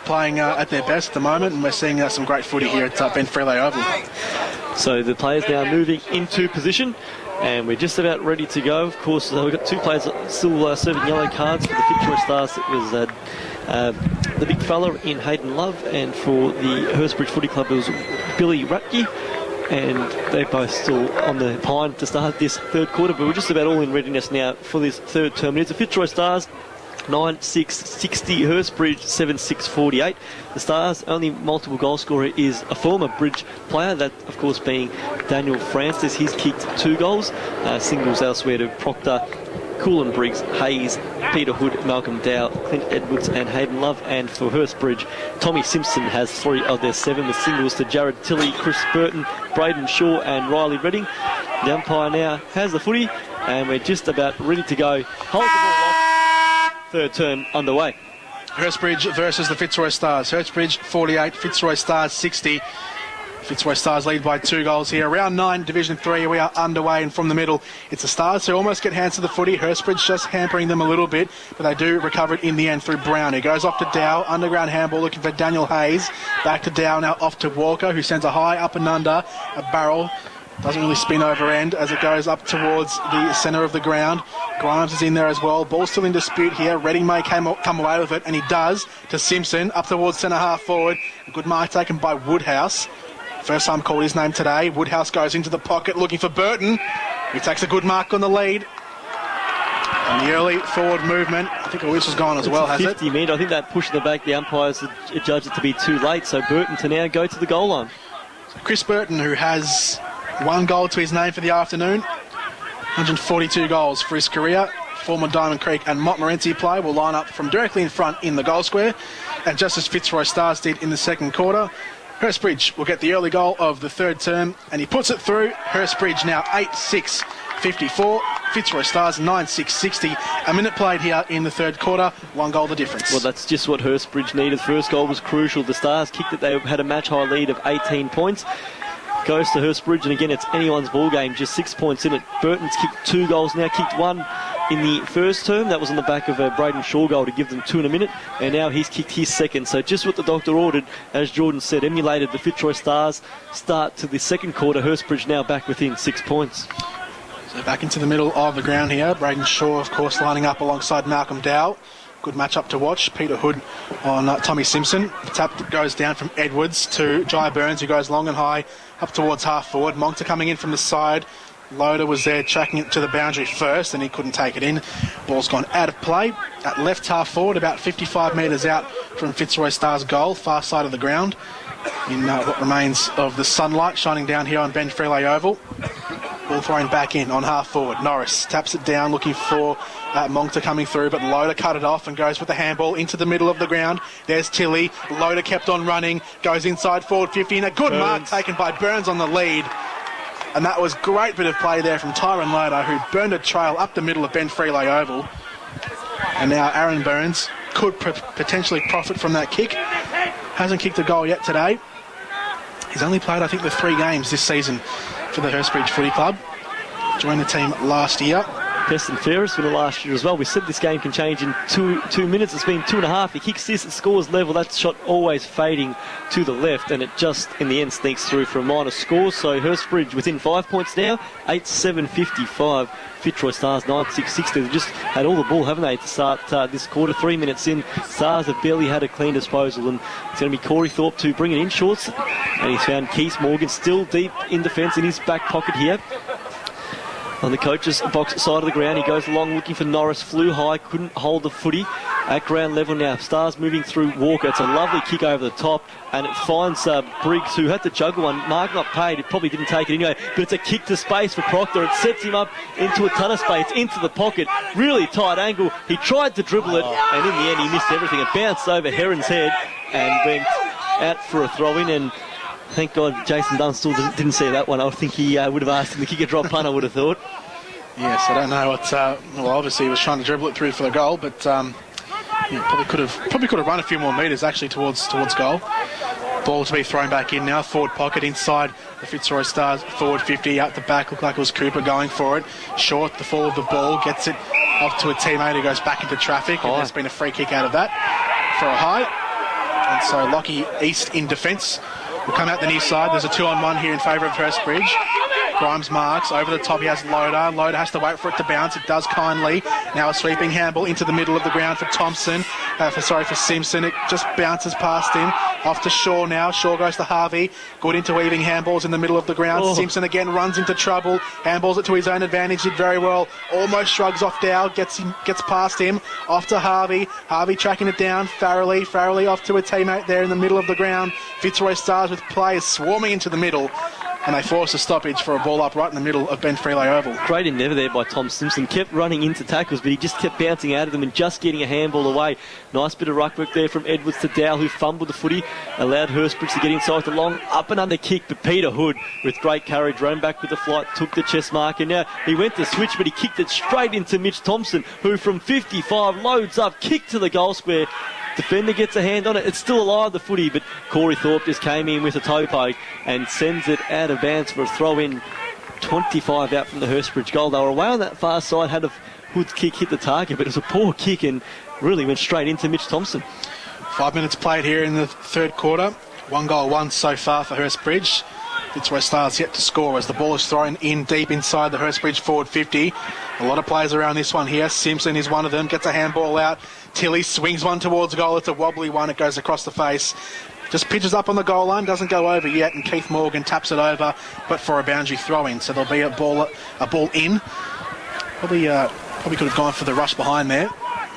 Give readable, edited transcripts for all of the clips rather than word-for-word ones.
playing at their best at the moment, and we're seeing some great footy here at Ben Freeley Oval. So the players now moving into position, and we're just about ready to go. Of course, we've got two players still serving yellow cards for the Fitzroy Stars. It was the big fella in Hayden Love, and for the Hurstbridge Footy Club it was Billy Ratke, and they're both still on the pine to start this third quarter, but we're just about all in readiness now for this third term. It's the Fitzroy Stars 9-6-60, Hurstbridge 7-6-48. The Stars' only multiple goal scorer is a former Bridge player, that of course being Daniel Francis. He's kicked 2 goals, singles elsewhere to Proctor, Coolin Briggs, Hayes, Peter Hood, Malcolm Dow, Clint Edwards and Hayden Love. And for Hurstbridge, Tommy Simpson has 3 of their 7 with singles to Jared Tilley, Chris Burton, Braden Shaw and Riley Redding. The umpire now has the footy, and we're just about ready to go. Hold the ball off. Third term underway. Hurstbridge versus the Fitzroy Stars. Hurstbridge 48, Fitzroy Stars 60. Fitzroy Stars lead by 2 goals here. Round 9, Division 3, we are underway, and from the middle, it's the Stars who almost get hands to the footy. Hurstbridge just hampering them a little bit, but they do recover it in the end through Brown. He goes off to Dow, underground handball looking for Daniel Hayes. Back to Dow, now off to Walker, who sends a high up and under, a barrel. Doesn't really spin over end as it goes up towards the centre of the ground. Grimes is in there as well. Ball still in dispute here. Redding may come away with it, and he does to Simpson up towards centre half forward. A good mark taken by Woodhouse. First time called his name today. Woodhouse goes into the pocket looking for Burton. He takes a good mark on the lead. And the early forward movement, I think a whistle's gone as well, has it? 50 metre. I think that push in the back, the umpires judged it to be too late, so Burton to now go to the goal line. So Chris Burton, who has 1 goal to his name for the afternoon, 142 goals for his career. Former Diamond Creek and Montmorency player will line up from directly in front in the goal square, and just as Fitzroy Stars did in the second quarter, Hurstbridge will get the early goal of the third term, and he puts it through. Hurstbridge now 8-6-54, Fitzroy Stars 9-6-60. A minute played here in the third quarter, 1 goal the difference. Well, that's just what Hurstbridge needed. First goal was crucial. The Stars kicked it. They had a match high lead of 18 points. Goes to Hurstbridge, and again it's anyone's ball game, just 6 points in it. Burton's kicked 2 goals now, kicked 1 in the first term. That was on the back of a Braden Shaw goal to give them 2 in a minute, and now he's kicked his second. So just what the doctor ordered, as Jordan said, emulated the Fitzroy Stars start to the second quarter. Hurstbridge now back within 6 points. So back into the middle of the ground here. Braden Shaw, of course, lining up alongside Malcolm Dow. Good match-up to watch. Peter Hood on Tommy Simpson. The tap goes down from Edwards to Jai Burns, who goes long and high up towards half forward. Moncton coming in from the side. Loader was there tracking it to the boundary first, and he couldn't take it in. Ball's gone out of play at left half forward, about 55 metres out from Fitzroy Stars' goal, far side of the ground, in what remains of the sunlight shining down here on Ben Freeley Oval. Ball thrown back in on half forward. Norris taps it down looking for Moncton coming through, but Loader cut it off and goes with the handball into the middle of the ground. There's Tilley. Loader kept on running, goes inside forward 50, and a good mark taken by Burns on the lead. And that was great bit of play there from Tyron Loader, who burned a trail up the middle of Ben Freeley Oval. And now Aaron Burns could potentially profit from that kick. Hasn't kicked a goal yet today. He's only played, I think, the 3 games this season for the Hurstbridge Footy Club. Joined the team last year. Best and fairest for the last year as well. We said this game can change in two minutes. It's been 2.5. He kicks this, it scores level. That shot always fading to the left, and it just in the end sneaks through for a minor score. So Hurstbridge within 5 points now, 8-7-55. Fitzroy Stars 9-6-60. They've just had all the ball, haven't they, to start this quarter. 3 minutes in, Stars have barely had a clean disposal, and it's going to be Corey Thorpe to bring it in shorts. And he's found Keith Morgan still deep in defence in his back pocket here. On the coach's box side of the ground, he goes along looking for Norris, flew high, couldn't hold the footy. At ground level now, Stars moving through Walker. It's a lovely kick over the top, and it finds Briggs, who had to juggle one. Mark not paid, he probably didn't take it anyway, but it's a kick to space for Proctor. It sets him up into a ton of space, into the pocket. Really tight angle. He tried to dribble it, and in the end he missed everything. It bounced over Heron's head and went out for a throw-in, and thank God Jason Dunstall didn't see that one. I think he would have asked him to kick a drop punt, I would have thought. Yes, I don't know what. Well, obviously he was trying to dribble it through for the goal, but probably could have run a few more metres actually towards goal. Ball to be thrown back in now. Forward pocket inside the Fitzroy Stars. Forward 50 out the back. Looked like it was Cooper going for it. Short the fall of the ball, gets it off to a teammate who goes back into traffic, and there's been a free kick out of that for a high. ground. So Lockie East in defence. Will come out the near side. There's a 2-on-1 here in favour of Hurstbridge. Grimes marks. Over the top he has Loader. Loader has to wait for it to bounce. It does kindly. Now a sweeping handball into the middle of the ground for Thompson. For Simpson. It just bounces past him. Off to Shaw now. Shaw goes to Harvey. Good interweaving handballs in the middle of the ground. Simpson again runs into trouble. Handballs it to his own advantage. Did very well. Almost shrugs off Dow. Gets past him. Off to Harvey. Harvey tracking it down. Farrelly. Farrelly off to a teammate there in the middle of the ground. Fitzroy Stars with players swarming into the middle. And they force a stoppage for a ball up right in the middle of Ben Freeley Oval. Great endeavour there by Tom Simpson. Kept running into tackles, but he just kept bouncing out of them and just getting a handball away. Nice bit of ruck work there from Edwards to Dow, who fumbled the footy, allowed Hurstbridge to get inside the long up and under kick. But Peter Hood, with great courage, ran back with the flight, took the chest mark, and now he went to switch, but he kicked it straight into Mitch Thompson, who from 55 loads up, kick to the goal square. Defender gets a hand on it. It's still alive, the footy, but Corey Thorpe just came in with a toe poke and sends it out of bounds for a throw-in. 25 out from the Hurstbridge goal. They were away on that far side, had a Hood's kick hit the target, but it was a poor kick and really went straight into Mitch Thompson. 5 minutes played here in the third quarter. 1 goal, 1 so far for Hurstbridge. Fitzroy Stars yet to score as the ball is thrown in deep inside the Hurstbridge forward 50. A lot of players around this one here. Simpson is one of them, gets a handball out. Tilly swings one towards goal. It's a wobbly one. It goes across the face. Just pitches up on the goal line, doesn't go over yet, and Keith Morgan taps it over, but for a boundary throw-in. So there'll be a ball in. Probably could have gone for the rush behind there.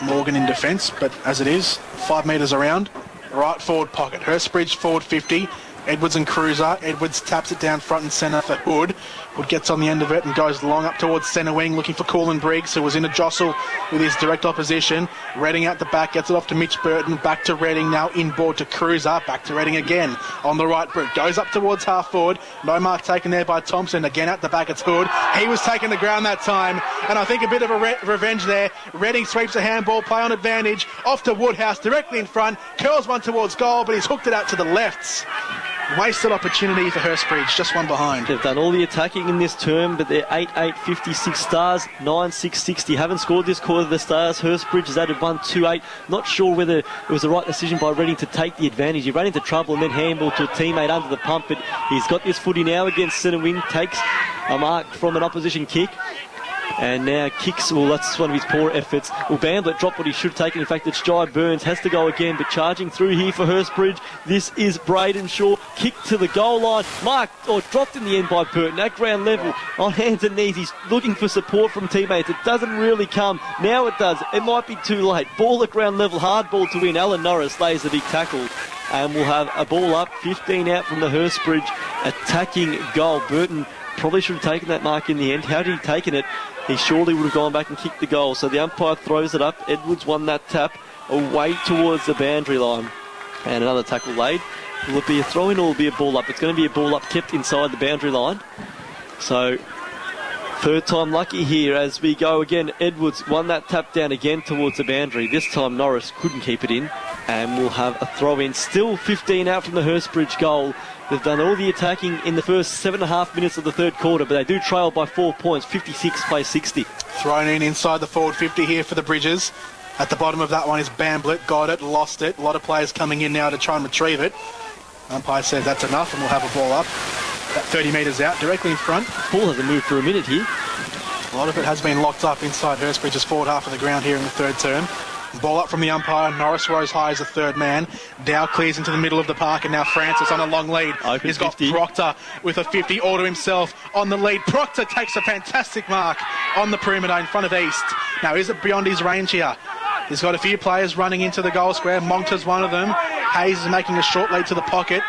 Morgan in defence, but as it is, 5 metres around. Right forward pocket. Hurstbridge forward 50. Edwards and Cruiser. Edwards taps it down front and centre for Hood. Hood gets on the end of it and goes long up towards centre wing, looking for Coolin Briggs, who was in a jostle with his direct opposition. Redding out the back, gets it off to Mitch Burton, back to Redding, now inboard to Cruiser, back to Redding again on the right boot. Goes up towards half forward. No mark taken there by Thompson. Again out the back, it's Hood. He was taking the ground that time, and I think a bit of a revenge there. Redding sweeps a handball, play on advantage, off to Woodhouse, directly in front, curls one towards goal, but he's hooked it out to the lefts. Wasted opportunity for Hurstbridge, just one behind. They've done all the attacking in this term, but they're 8-8, 56 Stars, 9-6, 60. Haven't scored this quarter, the Stars. Hurstbridge has added 1-2-8. Not sure whether it was the right decision by Redding to take the advantage. He ran into trouble and then handballed to a teammate under the pump, but he's got this footy now against centre wing, takes a mark from an opposition kick. And now kicks, well, that's one of his poor efforts. Well, Bamblett dropped what he should have taken. In fact, it's Jai Burns, has to go again, but charging through here for Hurstbridge. This is Braden Shaw, kicked to the goal line. Marked, or dropped in the end by Burton at ground level. On hands and knees, he's looking for support from teammates. It doesn't really come. Now it does. It might be too late. Ball at ground level, hard ball to win. Alan Norris lays the big tackle. And we'll have a ball up, 15 out from the Hurstbridge attacking goal. Burton probably should have taken that mark in the end. How did he taken it? He surely would have gone back and kicked the goal. So the umpire throws it up. Edwards won that tap away towards the boundary line. And another tackle laid. Will it be a throw-in or will it be a ball up? It's going to be a ball up kept inside the boundary line. So third time lucky here as we go again. Edwards won that tap down again towards the boundary. This time Norris couldn't keep it in. And we'll have a throw-in. Still 15 out from the Hurstbridge goal. They've done all the attacking in the first 7.5 minutes of the third quarter, but they do trail by 4 points, 56 plays 60. Thrown in inside the forward 50 here for the Bridges. At the bottom of that one is Bamblett, got it, lost it. A lot of players coming in now to try and retrieve it. Umpire says that's enough and we'll have a ball up. About 30 metres out, directly in front. Ball hasn't moved for a minute here. A lot of it has been locked up inside Hurstbridge's forward half of the ground here in the third term. Ball up from the umpire. Norris rose high as the third man. Dow clears into the middle of the park, and now Francis on a long lead. Open He's got 50. Proctor with a 50 all to himself on the lead. Proctor takes a fantastic mark on the perimeter in front of East. Now, is it beyond his range here? He's got a few players running into the goal square. Monctor's one of them. Hayes is making a short lead to the pocket.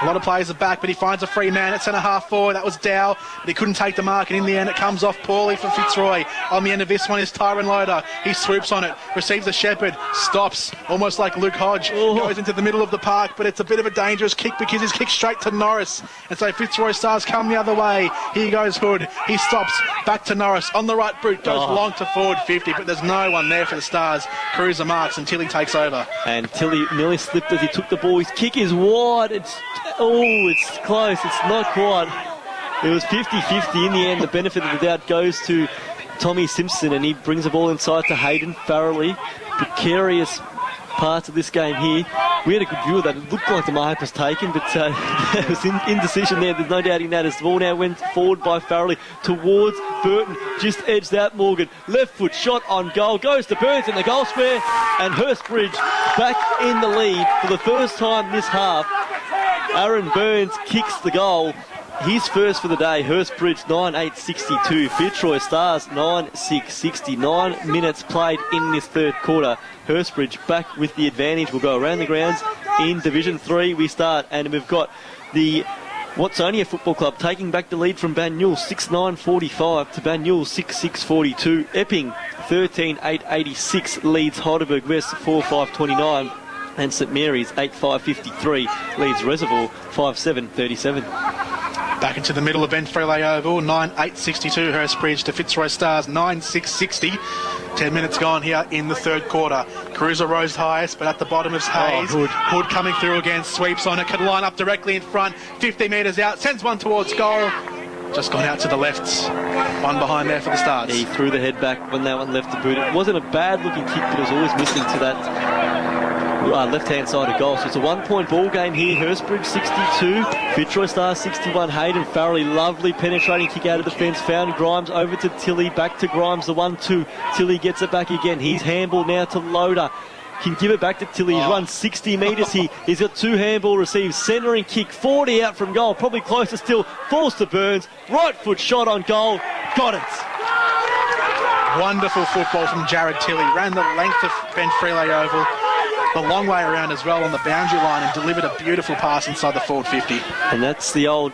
A lot of players are back, but he finds a free man at centre half forward. That was Dow, but he couldn't take the mark, and in the end it comes off poorly for Fitzroy. On the end of this one is Tyron Loader. He swoops on it, receives a shepherd, stops, almost like Luke Hodge, goes into the middle of the park, but it's a bit of a dangerous kick because he's kicked straight to Norris. And so Fitzroy Stars come the other way. Here goes Hood. He stops, back to Norris. On the right boot, goes long to forward 50, but there's no one there for the Stars. Cruiser marks, and Tilly takes over. And Tilly nearly slipped as he took the ball. His kick is wide. It's close. It's not quite. It was 50-50 in the end. The benefit of the doubt goes to Tommy Simpson, and he brings the ball inside to Hayden Farrelly. Precarious parts of this game here. We had a good view of that. It looked like the mark was taken, but it was indecision there. There's no doubting that. As the ball now went forward by Farrelly towards Burton. Just edged out Morgan. Left foot shot on goal. Goes to Burns in the goal square. And Hurstbridge back in the lead for the first time this half. Aaron Burns kicks the goal. His first for the day. Hurstbridge 9-8-62. Fitzroy Stars 9-6-60. 9 minutes played in this third quarter. Hurstbridge back with the advantage. We'll go around the grounds in Division 3. We start, and we've got the Watsonia Football Club taking back the lead from Banyule 6-9-45 to Banyule 6-6-42. Epping 13-8-86 leads Heidelberg West 4-5-29. And St Mary's 8-5-53 leads Reservoir 5-7-37. Back into the middle of Ben Freeley Oval, 9-8-62 Hurstbridge to Fitzroy Stars, 9-6-60. 10 minutes gone here in the third quarter. Cruiser rose highest, but at the bottom is Hayes. Hood coming through again, sweeps on it, can line up directly in front, 50 metres out, sends one towards goal. Just gone out to the left. One behind there for the Stars. He threw the head back when that one left the boot. It wasn't a bad looking kick, but it was always missing to that left-hand side of goal. So it's a 1-point ball game here. Hurstbridge 62, Fitzroy Stars 61. Hayden Farrelly, lovely penetrating kick out of defence. Found Grimes over to Tilly, back to Grimes, the 1-2. Tilly gets it back again. He's handball now to Loader. Can give it back to Tilly. He's run 60 metres here. He's got 2 handball receives. Centering kick, 40 out from goal. Probably closer still. Falls to Burns. Right foot shot on goal. Got it. Wonderful football from Jared Tilly. Ran the length of Ben Freeley Oval, the long way around as well on the boundary line, and delivered a beautiful pass inside the forward 50. And that's the old,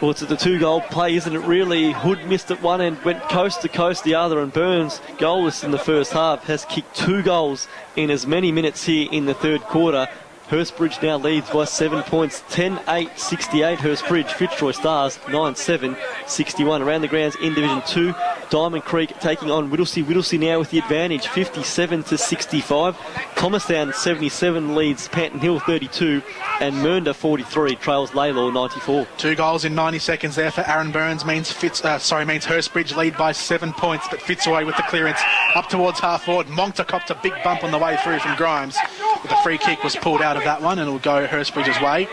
well, it's the 2-goal play, isn't it really? Hood missed at one end, went coast to coast the other, and Burns, goalless in the first half, has kicked 2 goals in as many minutes here in the third quarter. Hurstbridge now leads by 7 points, 10-8-68 Hurstbridge. Fitzroy Stars 9-7-61. Around the grounds in Division 2, Diamond Creek taking on Whittlesea. Whittlesea now with the advantage, 57-65. Thomastown 77 leads Panton Hill 32, and Mernda 43 trails Laylaw 94. 2 goals in 90 seconds there for Aaron Burns means Hurstbridge lead by 7 points, but Fitzroy with the clearance up towards half forward. Moncta copped a big bump on the way through from Grimes, but the free kick was pulled out of that one, and it'll go Hurstbridge's way.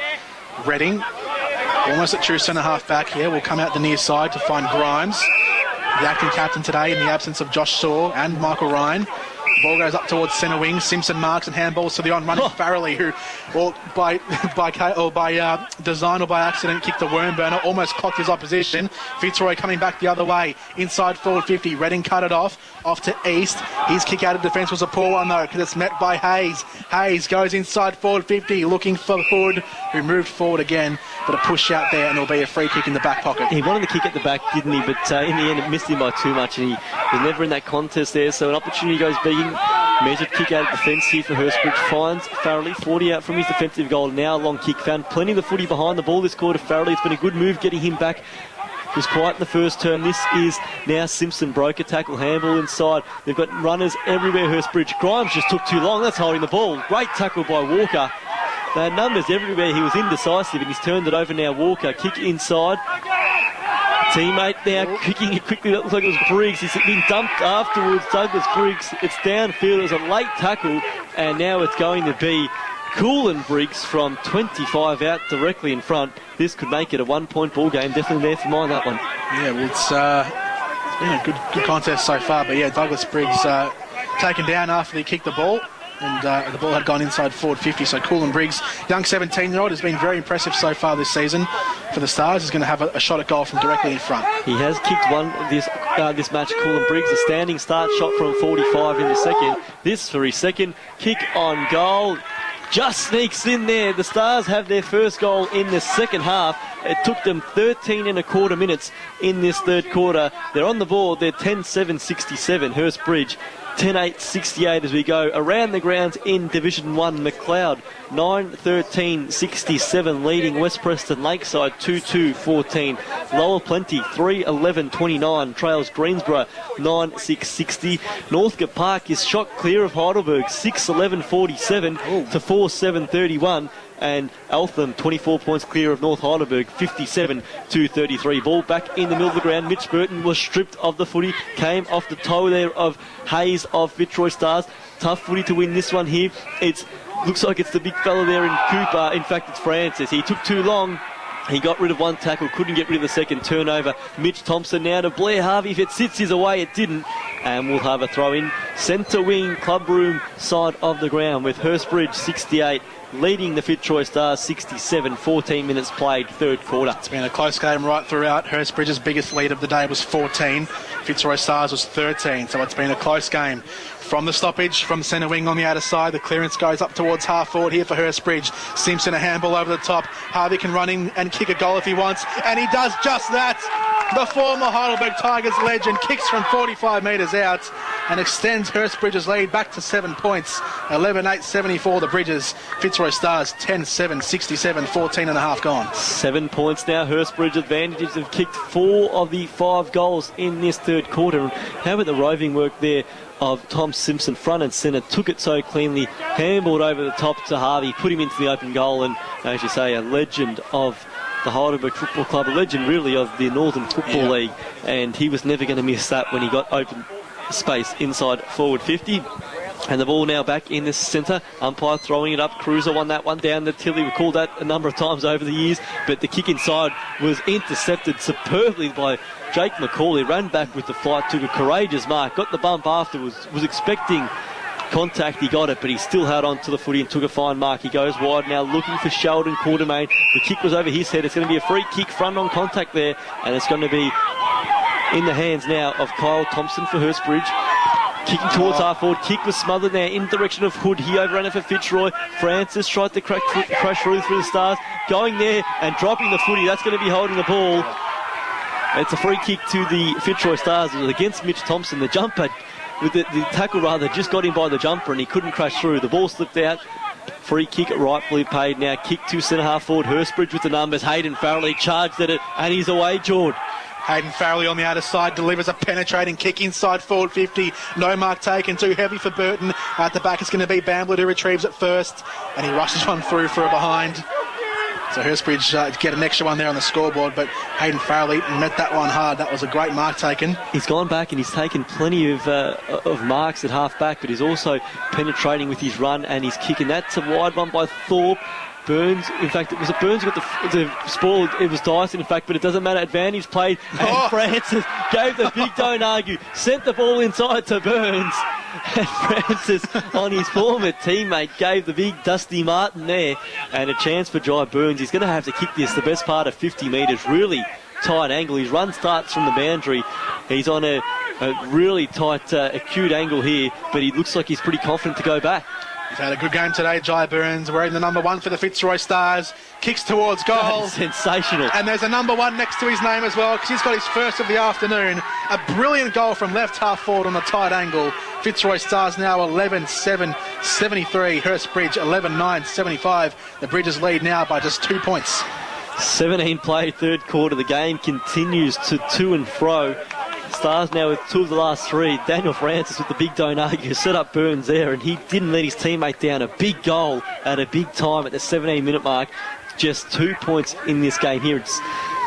Redding, almost at true centre half back here, will come out the near side to find Grimes, the acting captain today in the absence of Josh Saw and Michael Ryan. Ball goes up towards centre wing. Simpson marks and handballs to the on-running Farrelly, who, well, by design or by accident, kicked the worm burner, almost clocked his opposition. Fitzroy coming back the other way, inside forward 50. Redding cut it off to East. His kick out of defence was a poor one, though, because it's met by Hayes. Hayes goes inside forward 50, looking for Hood, who moved forward again, but a push out there, and it'll be a free kick in the back pocket. He wanted the kick at the back, didn't he? But in the end, it missed him by too much, and he was never in that contest there. So an opportunity goes begging. Measured kick out of defence here for Hurstbridge. Finds Farrelly, 40 out from his defensive goal. Now a long kick. Found plenty of the footy behind the ball this quarter. Farrelly, it's been a good move getting him back. He was quiet in the first term. This is now Simpson. Broke a tackle, handball inside. They've got runners everywhere, Hurstbridge. Grimes just took too long. That's holding the ball. Great tackle by Walker. They had numbers everywhere. He was indecisive, and he's turned it over now. Walker, kick inside. Teammate now kicking it quickly. That looks like it was Briggs. He's been dumped afterwards. Douglas Briggs. It's downfield. It was a late tackle, and now it's going to be Coolin Briggs from 25 out directly in front. This could make it a 1-point ball game. Definitely there for mine, that one. Yeah, well, it's been a good contest so far, but yeah, Douglas Briggs taken down after he kicked the ball. And the ball had gone inside forward 50, so Coolin Briggs, young 17-year-old, has been very impressive so far this season for the Stars. He's going to have a shot at goal from directly in front. He has kicked one this match, Coolin Briggs, a standing start shot from 45 in the second. This for his second kick on goal. Just sneaks in there. The Stars have their first goal in the second half. It took them 13 and a quarter minutes in this third quarter. They're on the board. They're 10-7-67. Hurstbridge 10-8-68 as we go around the grounds in Division 1. McLeod 9-13-67 leading West Preston Lakeside 2-2-14. Lower Plenty 3-11-29 trails Greensborough 9-6-60. Northcote Park is shot clear of Heidelberg 6-11-47 to 4-7-31. And Eltham 24 points clear of North Heidelberg 57-33. Ball back in the middle of the ground. Mitch Burton was stripped of the footy, came off the toe there of Hayes of Fitzroy Stars. Tough footy to win this one here. It's looks like it's the big fella there in Cooper. In fact, it's Francis. He took too long. He got rid of one tackle, couldn't get rid of the second turnover. Mitch Thompson now to Blair Harvey. If it sits his away, it didn't. And we'll have a throw in. Centre wing, club room side of the ground with Hurstbridge 68 leading the Fitzroy Stars 67. 14 minutes played, third quarter. It's been a close game right throughout. Hurstbridge's biggest lead of the day was 14. Fitzroy Stars was 13. So it's been a close game. From the stoppage, from centre wing on the outer side, the clearance goes up towards half forward here for Hurstbridge. Simpson a handball over the top. Harvey can run in and kick a goal if he wants, and he does just that. The former Heidelberg Tigers legend kicks from 45 metres out and extends Hurstbridge's lead back to 7 points. 11-8-74 the Bridges. Fitzroy Stars 10-7, 67, 14 and a half gone. 7 points now. Hurstbridge advantages have kicked 4 of the 5 goals in this third quarter. How about the roving work there of Tom Simpson, front and centre, took it so cleanly, handballed over the top to Harvey, put him into the open goal, and as you say, a legend of the Heidelberg Football Club, a legend really of the Northern Football League, and he was never going to miss that when he got open space inside forward 50. And the ball now back in the centre. Umpire throwing it up. Cruiser won that one down the Tilly. We called that a number of times over the years. But the kick inside was intercepted superbly by Jake McCauley. Ran back with the flight, took a courageous mark. Got the bump afterwards. Was expecting contact. He got it, but he still held on to the footy and took a fine mark. He goes wide now, looking for Sheldon Quartermain. The kick was over his head. It's going to be a free kick, front on contact there. And it's going to be in the hands now of Kyle Thompson for Hurstbridge. Kicking towards half forward. Kick was smothered there in the direction of Hood. He overran it for Fitzroy. Francis tried to crash through the Stars. Going there and dropping the footy. That's going to be holding the ball. It's a free kick to the Fitzroy Stars. It was against Mitch Thompson. The jumper, with the tackle rather, just got him by the jumper and he couldn't crash through. The ball slipped out. Free kick rightfully paid now. Kick to centre half forward. Hurstbridge with the numbers. Hayden Farrell charged at it and he's away, Jord. Hayden Farrelly on the outer side delivers a penetrating kick inside forward 50. No mark taken, too heavy for Burton. At the back it's going to be Bambler who retrieves it first, and he rushes one through for a behind. So Hurstbridge get an extra one there on the scoreboard, but Hayden Farrelly met that one hard. That was a great mark taken. He's gone back and he's taken plenty of marks at half back, but he's also penetrating with his run and he's kicking. That's a wide one by Thorpe. Burns, in fact, it was Burns who got the spoil. It was Dyson, in fact, but it doesn't matter. Advantage played, and Francis gave the big don't argue, sent the ball inside to Burns, and Francis, on his former teammate, gave the big Dusty Martin there, and a chance for Jai Burns. He's going to have to kick this the best part of 50 metres, really tight angle. His run starts from the boundary. He's on a really tight, acute angle here, but he looks like he's pretty confident to go back. He's had a good game today, Jai Burns, wearing the number 1 for the Fitzroy Stars. Kicks towards goal. Sensational. And there's a number 1 next to his name as well, because he's got his first of the afternoon. A brilliant goal from left half forward on a tight angle. Fitzroy Stars now 11-7, 73. Hurstbridge 11-9, 75. The Bridges lead now by just 2 points. 17 played, third quarter. The game continues to to and fro. Stars now with 2 of the last 3. Daniel Francis with the big don't argue set up Burns there, and he didn't let his teammate down. A big goal at a big time at the 17-minute mark. Just 2 points in this game here. It's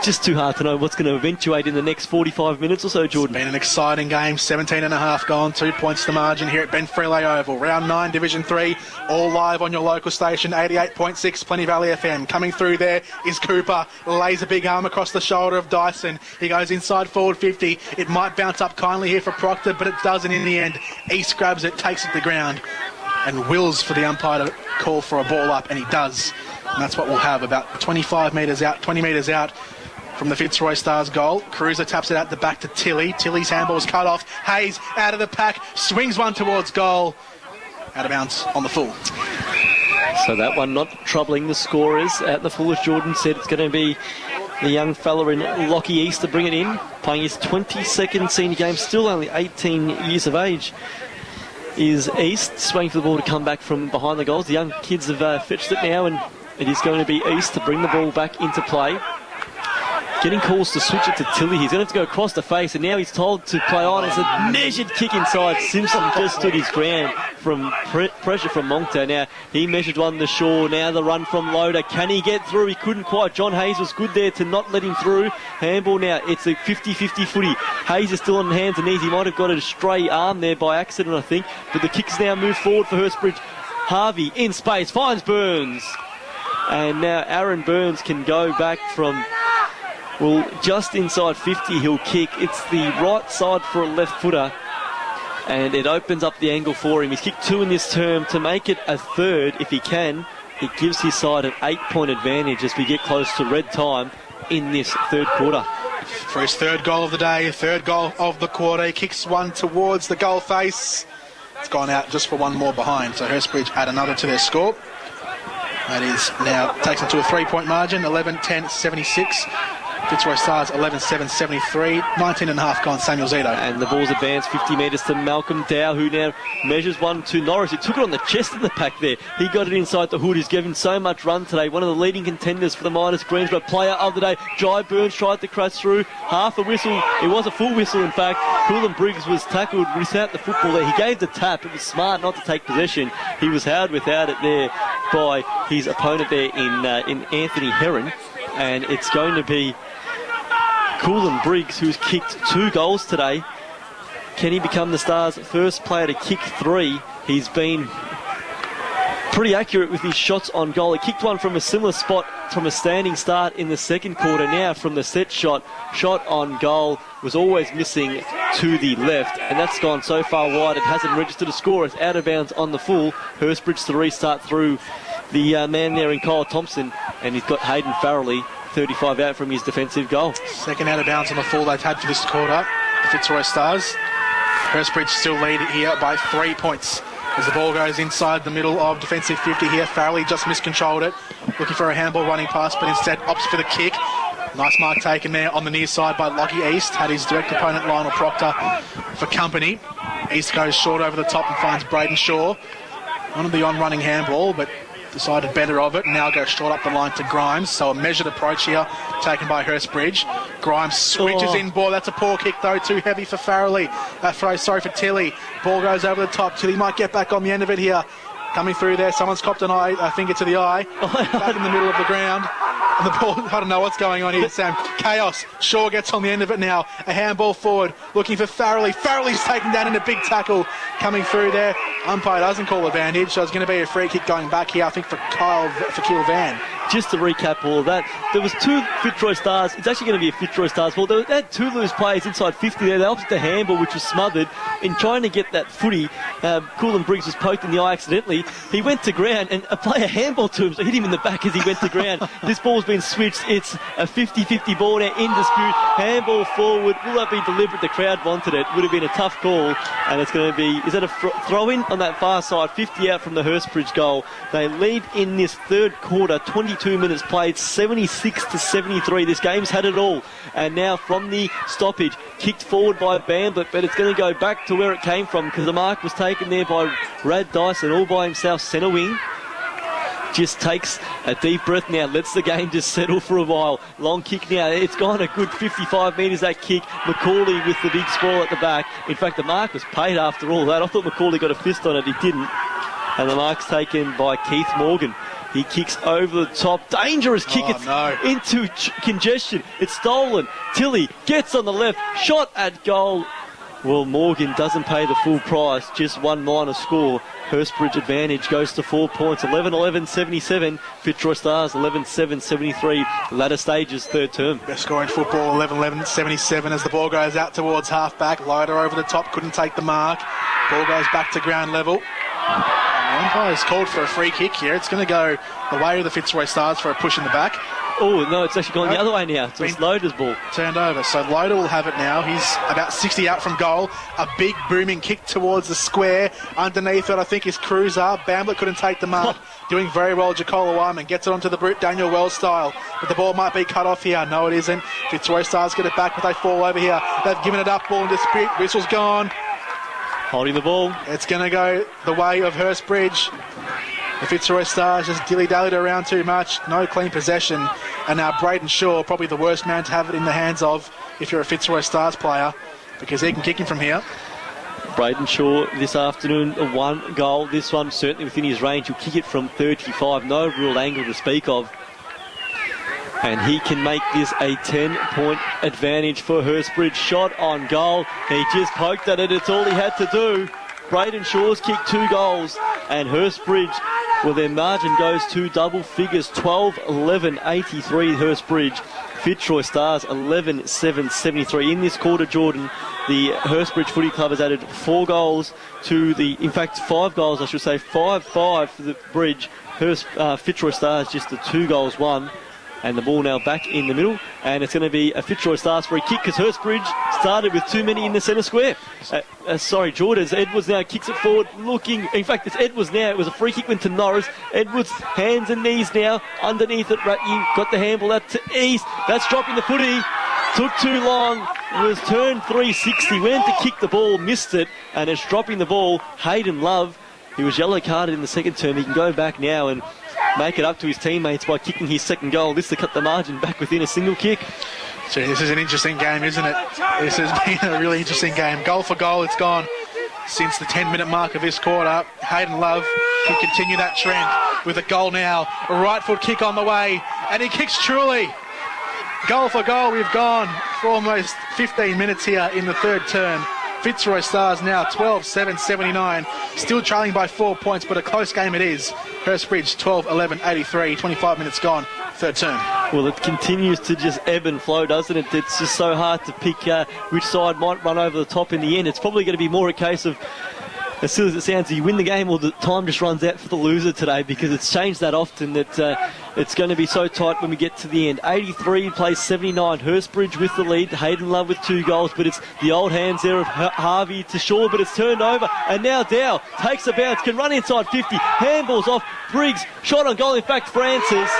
just too hard to know what's going to eventuate in the next 45 minutes or so, Jordan. It's been an exciting game. 17 and a half gone. 2 points to margin here at Ben Freeley Oval. Round 9, Division 3. All live on your local station, 88.6 Plenty Valley FM. Coming through there is Cooper. Lays a big arm across the shoulder of Dyson. He goes inside forward 50. It might bounce up kindly here for Proctor, but it doesn't in the end. East grabs it, takes it to the ground, and wills for the umpire to call for a ball up, and he does. And that's what we'll have, about 25 metres out, 20 metres out from the Fitzroy Stars goal. Cruiser taps it out the back to Tilly. Tilly's handball is cut off. Hayes out of the pack, swings one towards goal. Out of bounds on the full. So that one not troubling the scorers at the full, as Jordan said. It's going to be the young fella in Lockie East to bring it in, playing his 22nd senior game, still only 18 years of age. Is East, just waiting for the ball to come back from behind the goals. The young kids have fetched it now, and it is going to be East to bring the ball back into play. Getting calls to switch it to Tilly. He's going to have to go across the face, and now he's told to play on. It's a measured kick inside. Simpson just stood his ground from pressure from Moncton. Now he measured one to shore. Now the run from Loader. Can he get through? He couldn't quite. John Hayes was good there to not let him through. Handball now. It's a 50-50 footy. Hayes is still on hands and knees. He might have got a stray arm there by accident, I think. But the kicks now move forward for Hurstbridge. Harvey in space, finds Burns. And now Aaron Burns can go back from, well, just inside 50 he'll kick. It's the right side for a left footer. And it opens up the angle for him. He's kicked 2 in this term. To make it a third, if he can, it gives his side an 8-point advantage as we get close to red time in this third quarter. For his third goal of the day, third goal of the quarter, he kicks one towards the goal face. It's gone out just for one more behind, so Hurstbridge add another to their score. That is now takes them to a 3-point margin, 11-10-76. Fitzroy Stars 11-7-73, 19.5 gone Samuel Zito. And the ball's advanced 50 metres to Malcolm Dow, who now measures one to Norris. He took it on the chest in the pack there. He got it inside the hood. He's given so much run today. One of the leading contenders for the Miners Greensboro player of the day. Jai Burns tried to crash through. Half a whistle. It was a full whistle, in fact. Coolin Briggs was tackled without the football there. He gave the tap. It was smart not to take possession. He was held without it there by his opponent there in Anthony Heron. And it's going to be Coolin Briggs, who's kicked 2 goals today. Can he become the Stars' first player to kick 3? He's been pretty accurate with his shots on goal. He kicked one from a similar spot from a standing start in the second quarter. Now from the set shot on goal, was always missing to the left, and that's gone so far wide it hasn't registered a score. It's out of bounds on the full. Hurstbridge to restart through the man there in Kyle Thompson, and he's got Hayden Farrelly 35 out from his defensive goal. Second out of bounds on the full they've had for this quarter, the Fitzroy Stars. Hurstbridge still lead here by 3 points as the ball goes inside the middle of defensive 50 here. Farrelly just miscontrolled it, looking for a handball running pass, but instead opts for the kick. Nice mark taken there on the near side by Lockie East. Had his direct opponent Lionel Proctor for company. East goes short over the top and finds Braden Shaw. Wanted the on-running handball, but decided better of it, and now goes short up the line to Grimes. So a measured approach here taken by Hurstbridge. Grimes switches in ball. That's a poor kick though, too heavy for Farrelly. Sorry for Tilly. Ball goes over the top. Tilly might get back on the end of it here. Coming through there, someone's copped an eye, a finger to the eye. Back in the middle of the ground. And the ball, I don't know what's going on here, Sam. Chaos. Shaw gets on the end of it now. A handball forward, looking for Farrelly. Farrelly's taken down in a big tackle. Coming through there. Umpire doesn't call advantage, so it's going to be a free kick going back here, I think, for Keel Van. Just to recap all of that, there was 2 Fitzroy Stars. It's actually going to be a Fitzroy Stars ball. They had 2 loose players inside 50 there. They opted the handball, which was smothered. In trying to get that footy, Coolin Briggs was poked in the eye accidentally. He went to ground, and a player handballed to him, so hit him in the back as he went to ground. This ball's been switched. It's a 50-50 ball now in dispute. Handball forward. Will that be deliberate? The crowd wanted it. Would have been a tough call, and it's going to be, is that a throw-in on that far side? 50 out from the Hurstbridge goal. They lead in this third quarter, 22 minutes played, 76-73. This game's had it all. And now from the stoppage, kicked forward by Bamblett, but it's going to go back to where it came from because the mark was taken there by Rad Dyson all by himself, centre wing. Just takes a deep breath now, lets the game just settle for a while. Long kick now, it's gone a good 55 metres, that kick. McCauley with the big squall at the back. In fact, the mark was paid after all that. I thought McCauley got a fist on it, he didn't. And the mark's taken by Keith Morgan. He kicks over the top. Dangerous kick. Into congestion. It's stolen. Tilly gets on the left. Shot at goal. Well, Morgan doesn't pay the full price. Just one minor score. Hurstbridge advantage goes to 4 points. 11-11-77. Fitzroy Stars 11-7-73. Latter stages, third term. Best score in football, 11-11-77 as the ball goes out towards half-back. Loader over the top, couldn't take the mark. Ball goes back to ground level. The umpire's called for a free kick here. It's going to go the way of the Fitzroy Stars for a push in the back. Oh, no, it's actually gone the other way now. It's Loader's ball. Turned over. So Loader will have it now. He's about 60 out from goal. A big booming kick towards the square. Underneath it, I think, is Cruiser. Bamblett couldn't take the mark. Doing very well, Jacola Wyman gets it onto the brute, Daniel Wells style. But the ball might be cut off here. No, it isn't. Fitzroy Stars get it back, but they fall over here. They've given it up. Ball in dispute. Whistle's gone. Holding the ball. It's going to go the way of Hurstbridge. The Fitzroy Stars just dilly-dallied around too much. No clean possession. And now Braden Shaw, probably the worst man to have it in the hands of if you're a Fitzroy Stars player, because he can kick him from here. Braden Shaw this afternoon, a 1 goal. This one certainly within his range. He'll kick it from 35. No real angle to speak of. And he can make this a 10-point advantage for Hurstbridge. Shot on goal. He just poked at it. It's all he had to do. Braden Shaw's kicked 2 goals. And Hurstbridge, well, their margin goes to double figures, 12-11-83 Hurstbridge. Fitzroy Stars 11-7-73. In this quarter, Jordan, the Hurstbridge Footy Club has added 4 goals to in fact 5 goals, I should say, 5-5 for the Bridge. Fitzroy Stars just the 2 goals won. And the ball now back in the middle, and it's going to be a Fitzroy Stars free kick because Hurstbridge started with too many in the centre square. Jordan, Edwards now kicks it forward, looking. In fact, it's Edwards now. It was a free kick went to Norris. Edwards, hands and knees now, underneath it. You got the handball out to East. That's dropping the footy. Took too long. Was turned 360. Went to kick the ball, missed it, and it's dropping the ball. Hayden Love, he was yellow carded in the second term. He can go back now and make it up to his teammates by kicking his second goal. This to cut the margin back within a single kick. Gee, this is an interesting game, isn't it? This has been a really interesting game. Goal for goal, it's gone since the 10-minute mark of this quarter. Hayden Love can continue that trend with a goal now. A right foot kick on the way, and he kicks truly. Goal for goal, we've gone for almost 15 minutes here in the third term. Fitzroy Stars now 12-7-79, still trailing by 4 points, but a close game it is. Hurstbridge 12-11-83, 25 minutes gone, third term. Well, it continues to just ebb and flow, doesn't it? It's just so hard to pick which side might run over the top in the end. It's probably going to be more a case of, as silly as it sounds, you win the game or the time just runs out for the loser today, because it's changed that often that it's going to be so tight when we get to the end. 83 plays 79. Hurstbridge with the lead. Hayden Love with 2 goals, but it's the old hands there of Harvey to Shaw, but it's turned over. And now Dow takes a bounce, can run inside 50. Handballs off. Briggs, shot on goal. In fact, Francis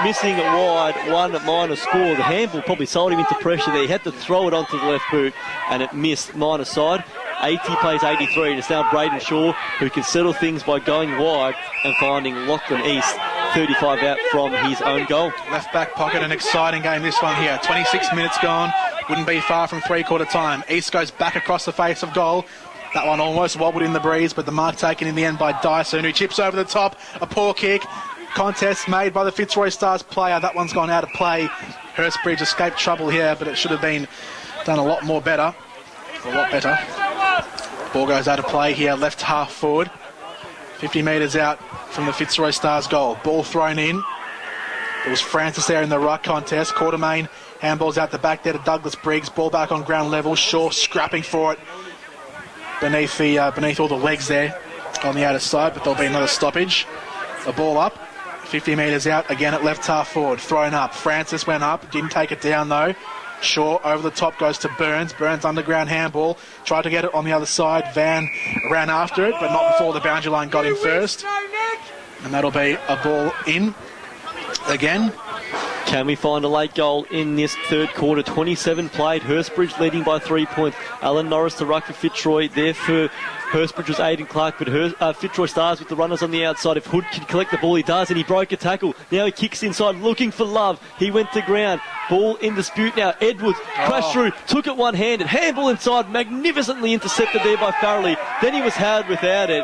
missing it wide. 1- score. The handball probably sold him into pressure there. He had to throw it onto the left boot, and it missed minus side. 80 plays 83, and it's now Braden Shaw who can settle things by going wide and finding Lachlan East 35 out from his own goal. Left back pocket, an exciting game this one here. 26 minutes gone, wouldn't be far from three-quarter time. East goes back across the face of goal. That one almost wobbled in the breeze, but the mark taken in the end by Dyson, who chips over the top. A poor kick. Contest made by the Fitzroy Stars player. That one's gone out of play. Hurstbridge escaped trouble here, but it should have been done a lot better. Ball goes out of play here, left half forward. 50 metres out from the Fitzroy Stars goal. Ball thrown in. It was Francis there in the ruck contest. Quartermain handballs out the back there to Douglas Briggs. Ball back on ground level. Shaw scrapping for it beneath all the legs there on the outer side, but there'll be another stoppage. The ball up. 50 metres out, again at left half forward. Thrown up. Francis went up. Didn't take it down though. Shaw over the top goes to Burns. Burns underground handball. Tried to get it on the other side. Van ran after it, but not before the boundary line got in first. And that'll be a ball in again. Can we find a late goal in this third quarter? 27 played. Hurstbridge leading by 3 points. Alan Norris to ruck for Fitzroy. There for Hurstbridge was Aidan Clark, but Fitzroy Stars with the runners on the outside. If Hood can collect the ball, he does, and he broke a tackle. Now he kicks inside, looking for Love. He went to ground. Ball in dispute now. Edwards crashed through, took it one-handed. Handball inside, magnificently intercepted there by Farrelly. Then he was held without it.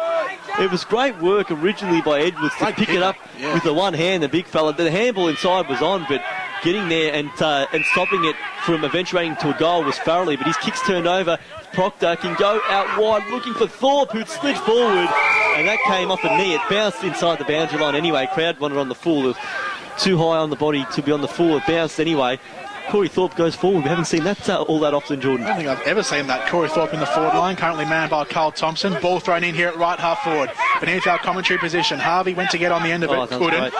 It was great work originally by Edwards to pick it up with the one hand, the big fella. The handball inside was on, but getting there and stopping it from eventuating to a goal was Farrelly. But his kick's turned over. Proctor can go out wide looking for Thorpe, who'd slid forward, and that came off a knee. It bounced inside the boundary line anyway. Crowd wanted on the full. It was too high on the body to be on the full. It bounced anyway. Corey Thorpe goes forward. We haven't seen that all that often, Jordan. I don't think I've ever seen that. Corey Thorpe in the forward line, currently manned by Carl Thompson. Ball thrown in here at right half forward. Beneath our commentary position. Harvey went to get on the end of it. Couldn't. Great.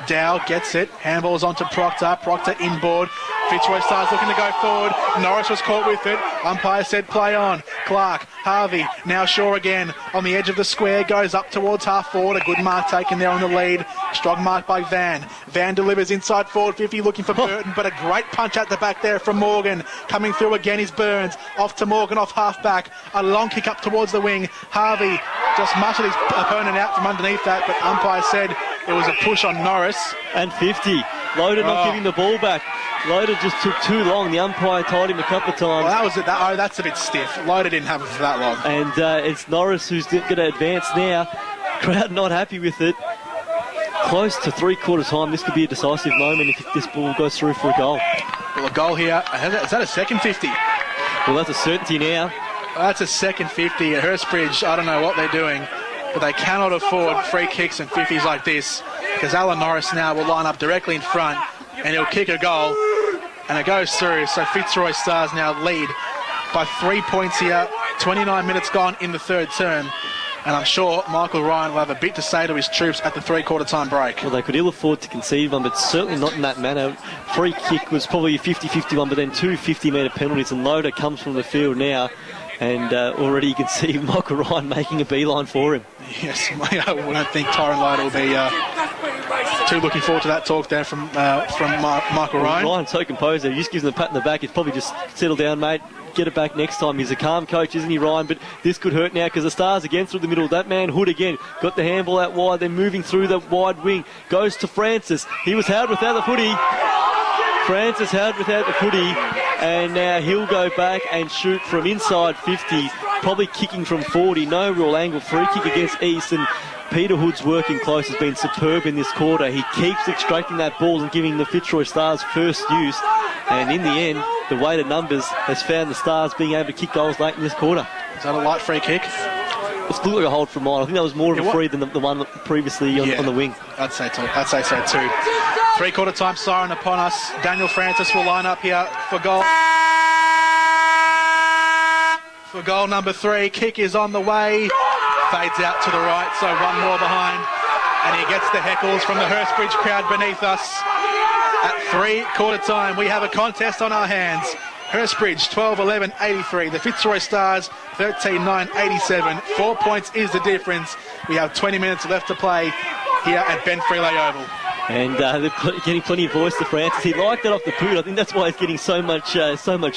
Dow gets it. Handballs onto Proctor. Proctor inboard. Fitzroy Stars looking to go forward. Norris was caught with it. Umpire said play on. Clark, Harvey, now Shaw again. On the edge of the square, goes up towards half forward. A good mark taken there on the lead. Strong mark by Van. Van delivers inside forward 50, looking for Burton, but a great punch at the back there from Morgan. Coming through again is Burns. Off to Morgan, off half back. A long kick up towards the wing. Harvey just muscled his opponent out from underneath that, but umpire said it was a push on Norris. And 50. Loader not giving the ball back. Loader just took too long. The umpire told him a couple of times. Well, that was it. That's a bit stiff. Loader didn't have it for that long. And it's Norris who's going to advance now. Crowd not happy with it. Close to three-quarter time. This could be a decisive moment if this ball goes through for a goal. Well, a goal here. Is that a second 50? Well, that's a certainty now. That's a second 50 at Hurstbridge. I don't know what they're doing. but they cannot afford free kicks and 50s like this, because Alan Norris now will line up directly in front and he'll kick a goal and it goes through. So Fitzroy Stars now lead by 3 points here. 29 minutes gone in the third term, and I'm sure Michael Ryan will have a bit to say to his troops at the three-quarter time break. Well, they could ill afford to concede one, but certainly not in that manner. Free kick was probably a 50-50 one, but then two 50-metre penalties, and Loader comes from the field now, and already you can see Michael Ryan making a beeline for him. Yes, I don't think Tyron Loader will be too looking forward to that talk there from Michael Ryan. Ryan's so composed there. He just gives him a pat in the back. He's probably just settle down, mate. Get it back next time. He's a calm coach, isn't he, Ryan? But this could hurt now because the Stars again through the middle. That man Hood again got the handball out wide. They're moving through the wide wing. Goes to Francis. He was held without the footy. Francis held without the footy, and now he'll go back and shoot from inside 50, probably kicking from 40. No real angle. Free kick against East, and Peter Hood's working close has been superb in this quarter. He keeps extracting that ball and giving the Fitzroy Stars first use, and in the end, the weighted numbers has found the Stars being able to kick goals late in this quarter. Is that a light free kick? It's looked like a hold from mine. I think that was more of a free than the one previously on the wing. I'd say so too. Three-quarter time siren upon us. Daniel Francis will line up here for goal. For goal number 3. Kick is on the way. Fades out to the right, so one more behind. And he gets the heckles from the Hurstbridge crowd beneath us. At three-quarter time, we have a contest on our hands. Hurstbridge 12-11-83. The Fitzroy Stars 13-9-87. 4 points is the difference. We have 20 minutes left to play here at Ben Freeley Oval. And they're getting plenty of voice to Francis. He liked it off the boot. I think that's why he's getting so much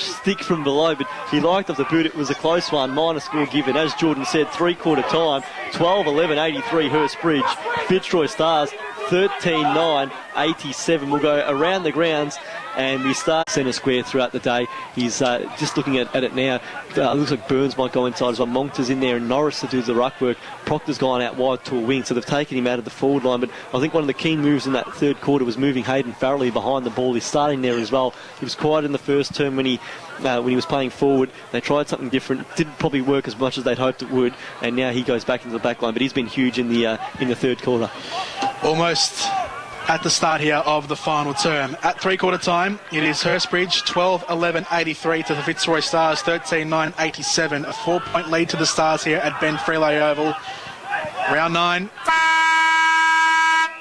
stick from below. But he liked off the boot. It was a close one. Minor score given. As Jordan said, three-quarter time. 12-11-83 Hurstbridge. Fitzroy Stars 13-9-87. We'll go around the grounds and we start centre square throughout the day. He's just looking at it now. It looks like Burns might go inside as well. Monctor's in there and Norris to do the ruck work. Proctor's gone out wide to a wing, so they've taken him out of the forward line. But I think one of the key moves in that third quarter was moving Hayden Farrelly behind the ball. He's starting there as well. He was quiet in the first term when he was playing forward. They tried something different. Didn't probably work as much as they'd hoped it would, and now he goes back into the back line. But he's been huge in the third quarter. Almost at the start here of the final term. At three-quarter time, it is Hurstbridge 12-11-83 to the Fitzroy Stars 13-9-87. A 4-point lead to the Stars here at Ben Freeley Oval. Round 9.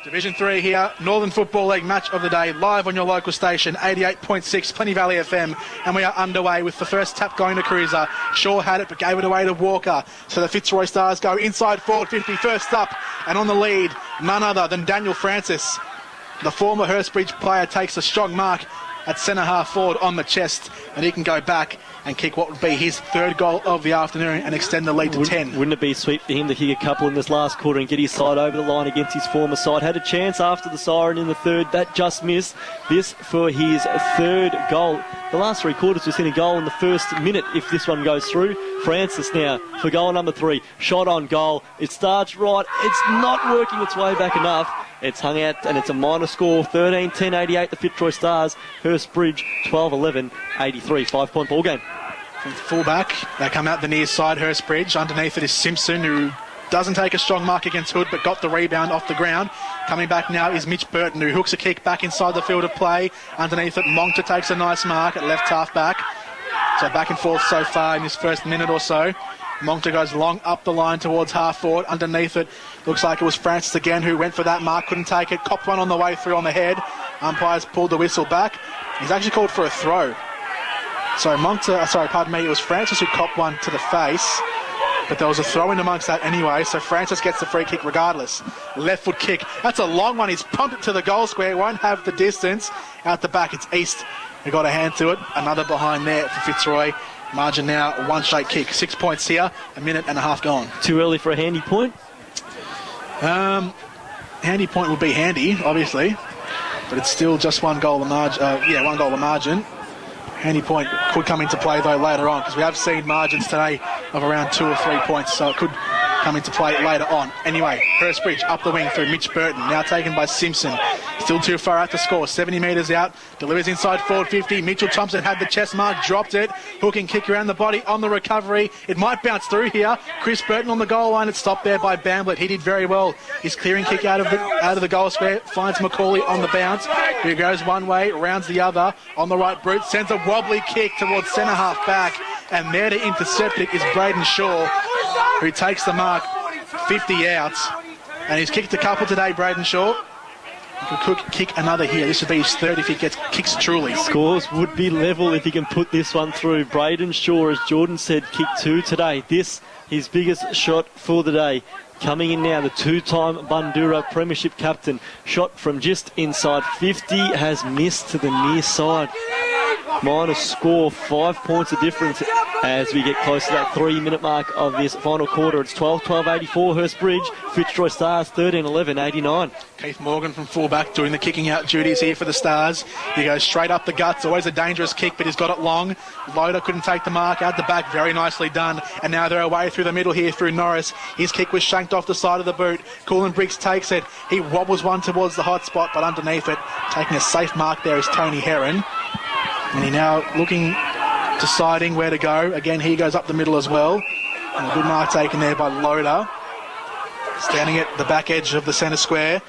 Division 3 here, Northern Football League match of the day, live on your local station, 88.6 Plenty Valley FM, and we are underway with the first tap going to Cruiser. Shaw had it but gave it away to Walker, so the Fitzroy Stars go inside forward 50, first up, and on the lead, none other than Daniel Francis. The former Hurstbridge player takes a strong mark at centre half forward on the chest, and he can go back and kick what would be his third goal of the afternoon and extend the lead to 10. Wouldn't it be sweet for him to kick a couple in this last quarter and get his side over the line against his former side? Had a chance after the siren in the third, that just missed. This for his third goal. The last three quarters we've seen a goal in the first minute if this one goes through. Francis now for goal number 3. Shot on goal. It starts right. It's not working its way back enough. It's hung out and it's a minor score. 13-10-88 the Fitzroy Stars. Hurstbridge 12-11-83. 5-point ball game. From fullback, they come out the near side, Hurstbridge. Underneath it is Simpson, who doesn't take a strong mark against Hood, but got the rebound off the ground. Coming back now is Mitch Burton, who hooks a kick back inside the field of play. Underneath it, Monctor takes a nice mark at left half back. So back and forth so far in this first minute or so. Monctor goes long up the line towards half forward. Underneath it, looks like it was Francis again who went for that mark, couldn't take it. Copped one on the way through on the head. Umpires pulled the whistle back. He's actually called for a throw. So it was Francis who copped one to the face, but there was a throw in amongst that anyway, so Francis gets the free kick regardless. Left foot kick, that's a long one, he's pumped it to the goal square, it won't have the distance. Out the back, it's East who got a hand to it, another behind there for Fitzroy. Margin now, one straight kick, 6 points here, a minute and a half gone. Too early for a handy point? Handy point would be handy, obviously, but it's still just one goal of margin. Handy point could come into play though later on, because we have seen margins today of around 2 or 3 points, so it could come into play later on. Anyway, Hurstbridge up the wing through Mitch Burton, now taken by Simpson. Still too far out to score, 70 metres out, delivers inside forward 50. Mitchell Thompson had the chest mark, dropped it. Hook and kick around the body on the recovery. It might bounce through here. Chris Burton on the goal line. It's stopped there by Bamblett. He did very well. His clearing kick out of the goal square finds Macaulay on the bounce. He goes one way, rounds the other. On the right, Brute sends a wobbly kick towards centre half back. And there to intercept it is Braden Shaw, who takes the mark 50 out. And he's kicked a couple today, Braden Shaw. He could kick another here. This would be his third if he gets kicks truly. Scores would be level if he can put this one through. Braden Shaw, as Jordan said, kicked 2 today. This, his biggest shot for the day. Coming in now, the two-time Bundoora Premiership captain. Shot from just inside 50, has missed to the near side. Minus score, 5 points of difference as we get close to that 3-minute mark of this final quarter. It's 12-12-84 Hurstbridge. Fitzroy Stars 13-11-89. Keith Morgan from fullback doing the kicking out duties here for the Stars. He goes straight up the guts. Always a dangerous kick, but he's got it long. Loader couldn't take the mark. Out the back, very nicely done. And now they're away through the middle here through Norris. His kick was shanked off the side of the boot. Coolin Briggs takes it. He wobbles one towards the hot spot, but underneath it, taking a safe mark there is Tony Heron. And he now looking, deciding where to go. Again, he goes up the middle as well. And a good mark taken there by Loader. Standing at the back edge of the centre square.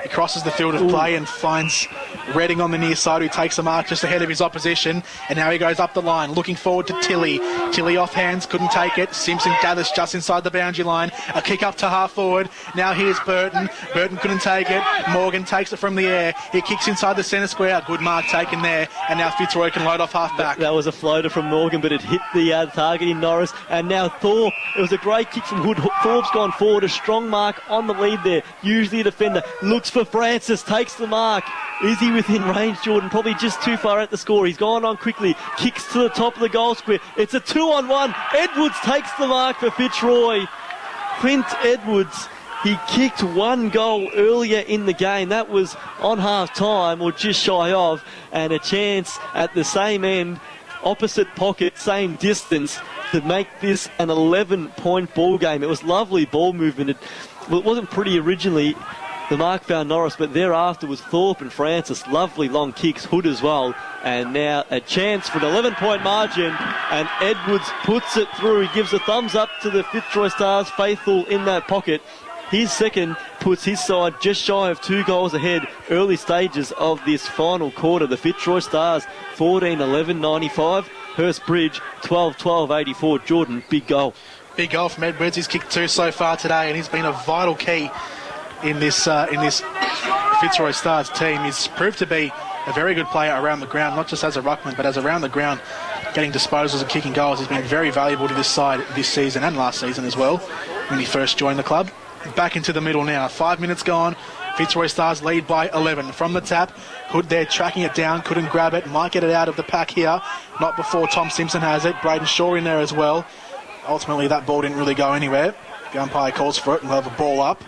He crosses the field of play and finds Redding on the near side, who takes the mark just ahead of his opposition. And now he goes up the line, looking forward to Tilly. Tilly off hands, couldn't take it. Simpson gathers just inside the boundary line. A kick up to half forward. Now here's Burton. Burton couldn't take it. Morgan takes it from the air. He kicks inside the centre square. A good mark taken there. And now Fitzroy can load off half back. That was a floater from Morgan, but it hit the target in Norris. And now Thorpe. It was a great kick from Hood. Thorpe's gone forward. A strong mark on the lead there. Usually a defender. Looks for Francis. Takes the mark. Is he within range, Jordan? Probably just too far at the score. He's gone on quickly. Kicks to the top of the goal square. It's a 2-on-1. Edwards takes the mark for Fitzroy. Clint Edwards, he kicked 1 goal earlier in the game. That was on half-time, or just shy of. And a chance at the same end, opposite pocket, same distance, to make this an 11-point ball game. It was lovely ball movement. It wasn't pretty originally. The mark found Norris, but thereafter was Thorpe and Francis. Lovely long kicks, Hood as well. And now a chance for an 11-point margin, and Edwards puts it through. He gives a thumbs up to the Fitzroy Stars faithful in that pocket. His second puts his side just shy of 2 goals ahead. Early stages of this final quarter. The Fitzroy Stars 14-11-95. Hurstbridge 12-12-84. Jordan, big goal. Big goal from Edwards. He's kicked 2 so far today, and he's been a vital key in this Fitzroy Stars team. He's proved to be a very good player around the ground, not just as a ruckman, but as around the ground, getting disposals and kicking goals. He's been very valuable to this side this season and last season as well, when he first joined the club. Back into the middle now. 5 minutes gone. Fitzroy Stars lead by 11. From the tap, Hood there tracking it down, couldn't grab it, might get it out of the pack here. Not before Tom Simpson has it. Braden Shaw in there as well. Ultimately, that ball didn't really go anywhere. The umpire calls for it, and we'll have a ball up.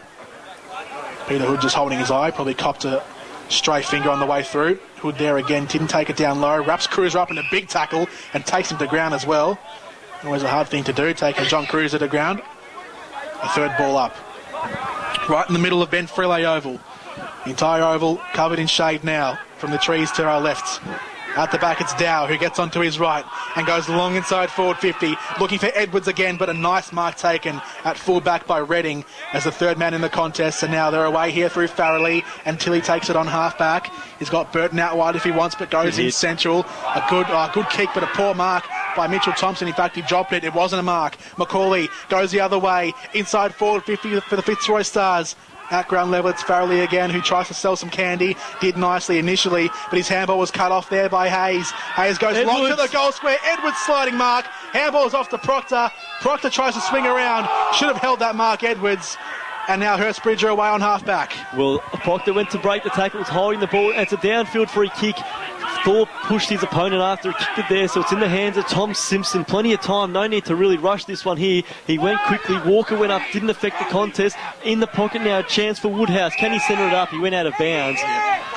Peter Hood just holding his eye, probably copped a stray finger on the way through. Hood there again, didn't take it down low, wraps Cruiser up in a big tackle and takes him to ground as well. Always a hard thing to do, taking John Cruiser to ground. A third ball up. Right in the middle of Ben Frelay Oval. The entire oval covered in shade now from the trees to our left. At the back, it's Dow, who gets onto his right and goes long inside forward 50. Looking for Edwards again, but a nice mark taken at full back by Redding as the third man in the contest. And now they're away here through Farrelly until he takes it on half back. He's got Burton out wide if he wants, but goes in central. A good kick, but a poor mark by Mitchell Thompson. In fact, he dropped it. It wasn't a mark. Macaulay goes the other way. Inside forward 50 for the Fitzroy Stars. At ground level, it's Farrelly again, who tries to sell some candy. Did nicely initially, but his handball was cut off there by Hayes. Hayes goes long to the goal square. Edwards sliding mark. Handball's off to Proctor. Proctor tries to swing around. Should have held that mark, Edwards. And now Hurstbridge are away on half-back. Well, Proctor went to break the tackle, was holding the ball. It's a downfield free kick. Thorpe pushed his opponent after he kicked it there, so it's in the hands of Tom Simpson. Plenty of time, no need to really rush this one here. He went quickly, Walker went up, didn't affect the contest. In the pocket now, a chance for Woodhouse. Can he centre it up? He went out of bounds.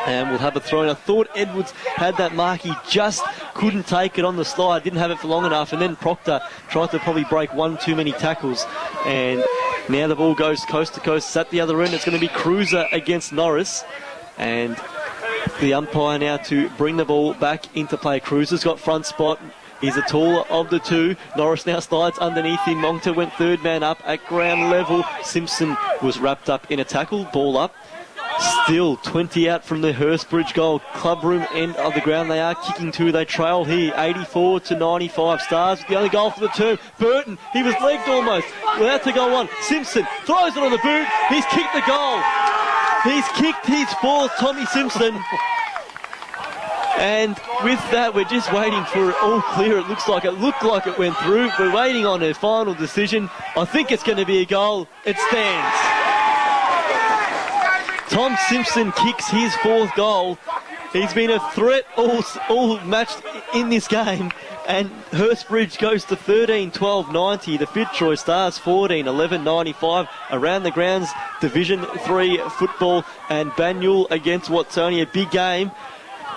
And we'll have a throw. And I thought Edwards had that mark. He just couldn't take it on the slide, didn't have it for long enough. And then Proctor tried to probably break one too many tackles. And Now the ball goes coast to coast. It's at the other end. It's going to be Cruiser against Norris. And the umpire now to bring the ball back into play. Cruiser's got front spot. He's the taller of the two. Norris now slides underneath him. Mongta went third man up at ground level. Simpson was wrapped up in a tackle. Ball up. Still 20 out from the Hurstbridge goal. Clubroom end of the ground. They are kicking two. They trail here. 84-95. Stars with the only goal for the term. Burton, he was legged almost. Without to go on. Simpson throws it on the boot. He's kicked the goal. He's kicked his fourth, Tommy Simpson. And with that, we're just waiting for it all clear. It looked like it went through. We're waiting on a final decision. I think it's going to be a goal. It stands. Tom Simpson kicks his fourth goal. He's been a threat all match in this game. And Hurstbridge goes to 13-12-90. The Fitzroy Stars 14-11-95. Around the grounds, Division 3 football, and Banyule against Watsonia. Big game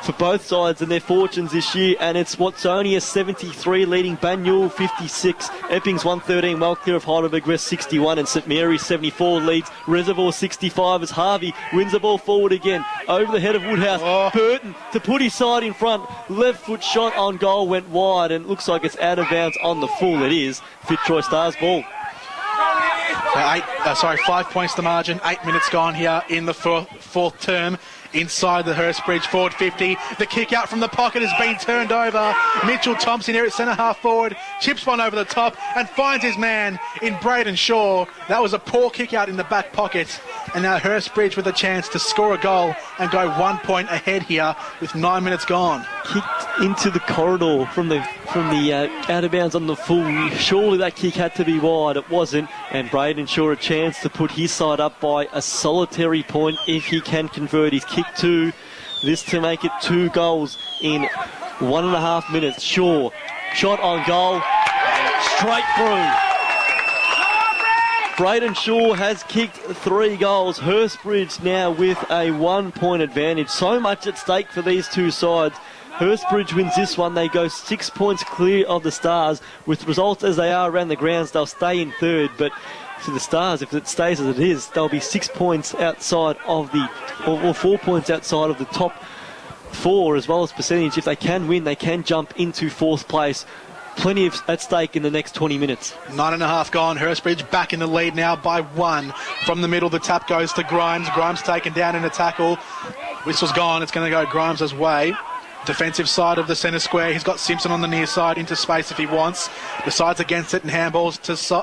for both sides and their fortunes this year, and it's Watsonia 73 leading Banyule 56. Eppings 113, well clear of Heidelberg West 61, and St Mary's 74 leads Reservoir 65 as Harvey wins the ball forward again over the head of Woodhouse. Burton to put his side in front, left foot shot on goal, went wide, and it looks like it's out of bounds on the full. It is Fitzroy Stars ball. 5 points the margin, 8 minutes gone here in the fourth term. Inside the Hurstbridge forward 50. The kick out from the pocket has been turned over. Mitchell Thompson here at centre half forward chips one over the top and finds his man in Braden Shaw. That was a poor kick out in the back pocket. And now Hurstbridge with a chance to score a goal and go 1 point ahead here with 9 minutes gone. Kicked into the corridor from the out of bounds on the full. Surely that kick had to be wide. It wasn't. And Braden Shaw a chance to put his side up by a solitary point if he can convert his kick two. This to make it 2 goals in 1.5 minutes. Shaw shot on goal. Straight through. Braden Shaw has kicked 3 goals. Hurstbridge now with a 1 point advantage. So much at stake for these two sides. Hurstbridge wins this one. They go 6 points clear of the Stars. With results as they are around the grounds, they'll stay in third. But for the Stars, if it stays as it is, they'll be 6 points outside of or 4 points outside of the top 4 as well as percentage. If they can win, they can jump into 4th place. Plenty at stake in the next 20 minutes. 9.5 gone. Hurstbridge back in the lead now by 1. From the middle, the tap goes to Grimes. Grimes taken down in a tackle. Whistle's gone. It's going to go Grimes' way. Defensive side of the centre square. He's got Simpson on the near side into space if he wants. Decides against it and handballs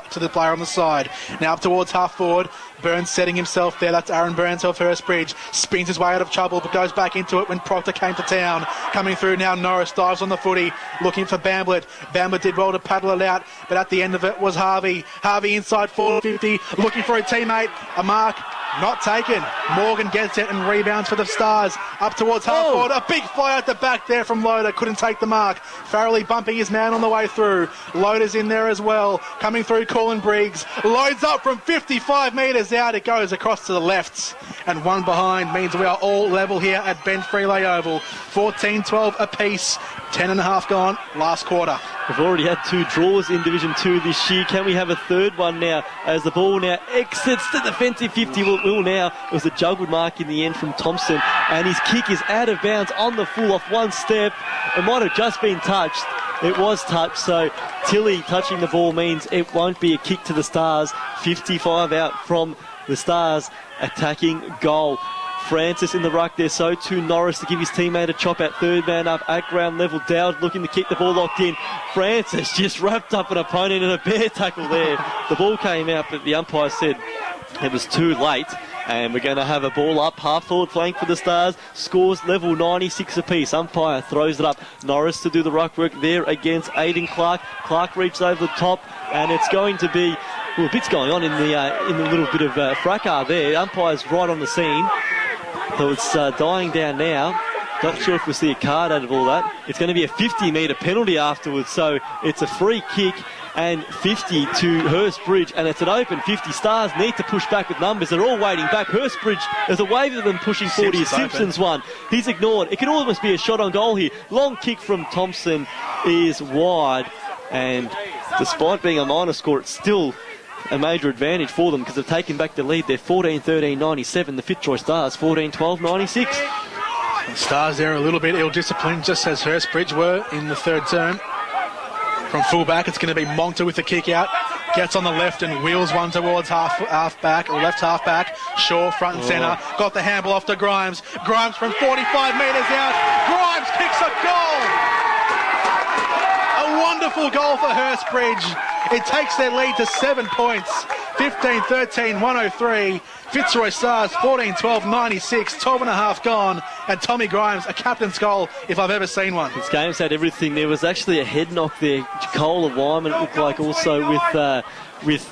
to the player on the side. Now up towards half forward. Burns setting himself there. That's Aaron Burns of Hurstbridge. Spins his way out of trouble but goes back into it when Proctor came to town. Coming through now, Norris dives on the footy looking for Bamblett. Bamblett did well to paddle it out, but at the end of it was Harvey. Harvey inside 450 looking for a teammate. A mark. Not taken. Morgan gets it and rebounds for the Stars. Up towards half forward. A big fly at the back there from Loader. Couldn't take the mark. Farrelly bumping his man on the way through. Loader's in there as well. Coming through, Colin Briggs. Loads up from 55 metres out. It goes across to the left. And one behind means we are all level here at Ben Freelay Oval. 14-12 apiece. 10.5 gone. Last quarter. We've already had 2 draws in Division 2 this year. Can we have a third one now as the ball now exits the defensive 50? Will now. It was a juggled mark in the end from Thompson, and his kick is out of bounds on the full off one step. It might have just been touched. It was touched, so Tilly touching the ball means it won't be a kick to the Stars. 55 out from the Stars attacking goal. Francis in the ruck there, so too Norris to give his teammate a chop out, third man up at ground level. Dowd looking to kick the ball locked in. Francis just wrapped up an opponent in a bear tackle there. The ball came out, but the umpire said it was too late. And we're going to have a ball up, half forward flank for the Stars. Scores level 96 apiece. Umpire throws it up. Norris to do the ruck work there against Aidan Clark. Clark reaches over the top, and it's going to be a bit's going on in the little bit of fracas there. Umpire's right on the scene. So it's dying down now. Not sure if we'll see a card out of all that. It's going to be a 50-metre penalty afterwards, so it's a free kick and 50 to Hurstbridge, and it's an open 50. Stars need to push back with numbers. They're all waiting back. Hurstbridge, there's a wave of them pushing 40. Simpson's one. He's ignored. It could almost be a shot on goal here. Long kick from Thompson is wide, and despite being a minor score, it's still a major advantage for them because they've taken back the lead. They're 14-13-97. The Fitzroy Stars 14-12-96. The Stars there a little bit ill-disciplined, just as Hurstbridge were in the third term. From fullback, it's going to be Monta with the kick out. Gets on the left and wheels one towards half back, or left half back. Shaw front and centre. Got the handball off to Grimes. Grimes from 45 metres out. Grimes kicks a goal. A wonderful goal for Hurstbridge. It takes their lead to 7 points. 15-13-103. Fitzroy Stars 14-12-96. 12 and a half gone. And Tommy Grimes, a captain's goal if I've ever seen one. This game's had everything. There was actually a head knock there. Cole Wyman, it looked like, also with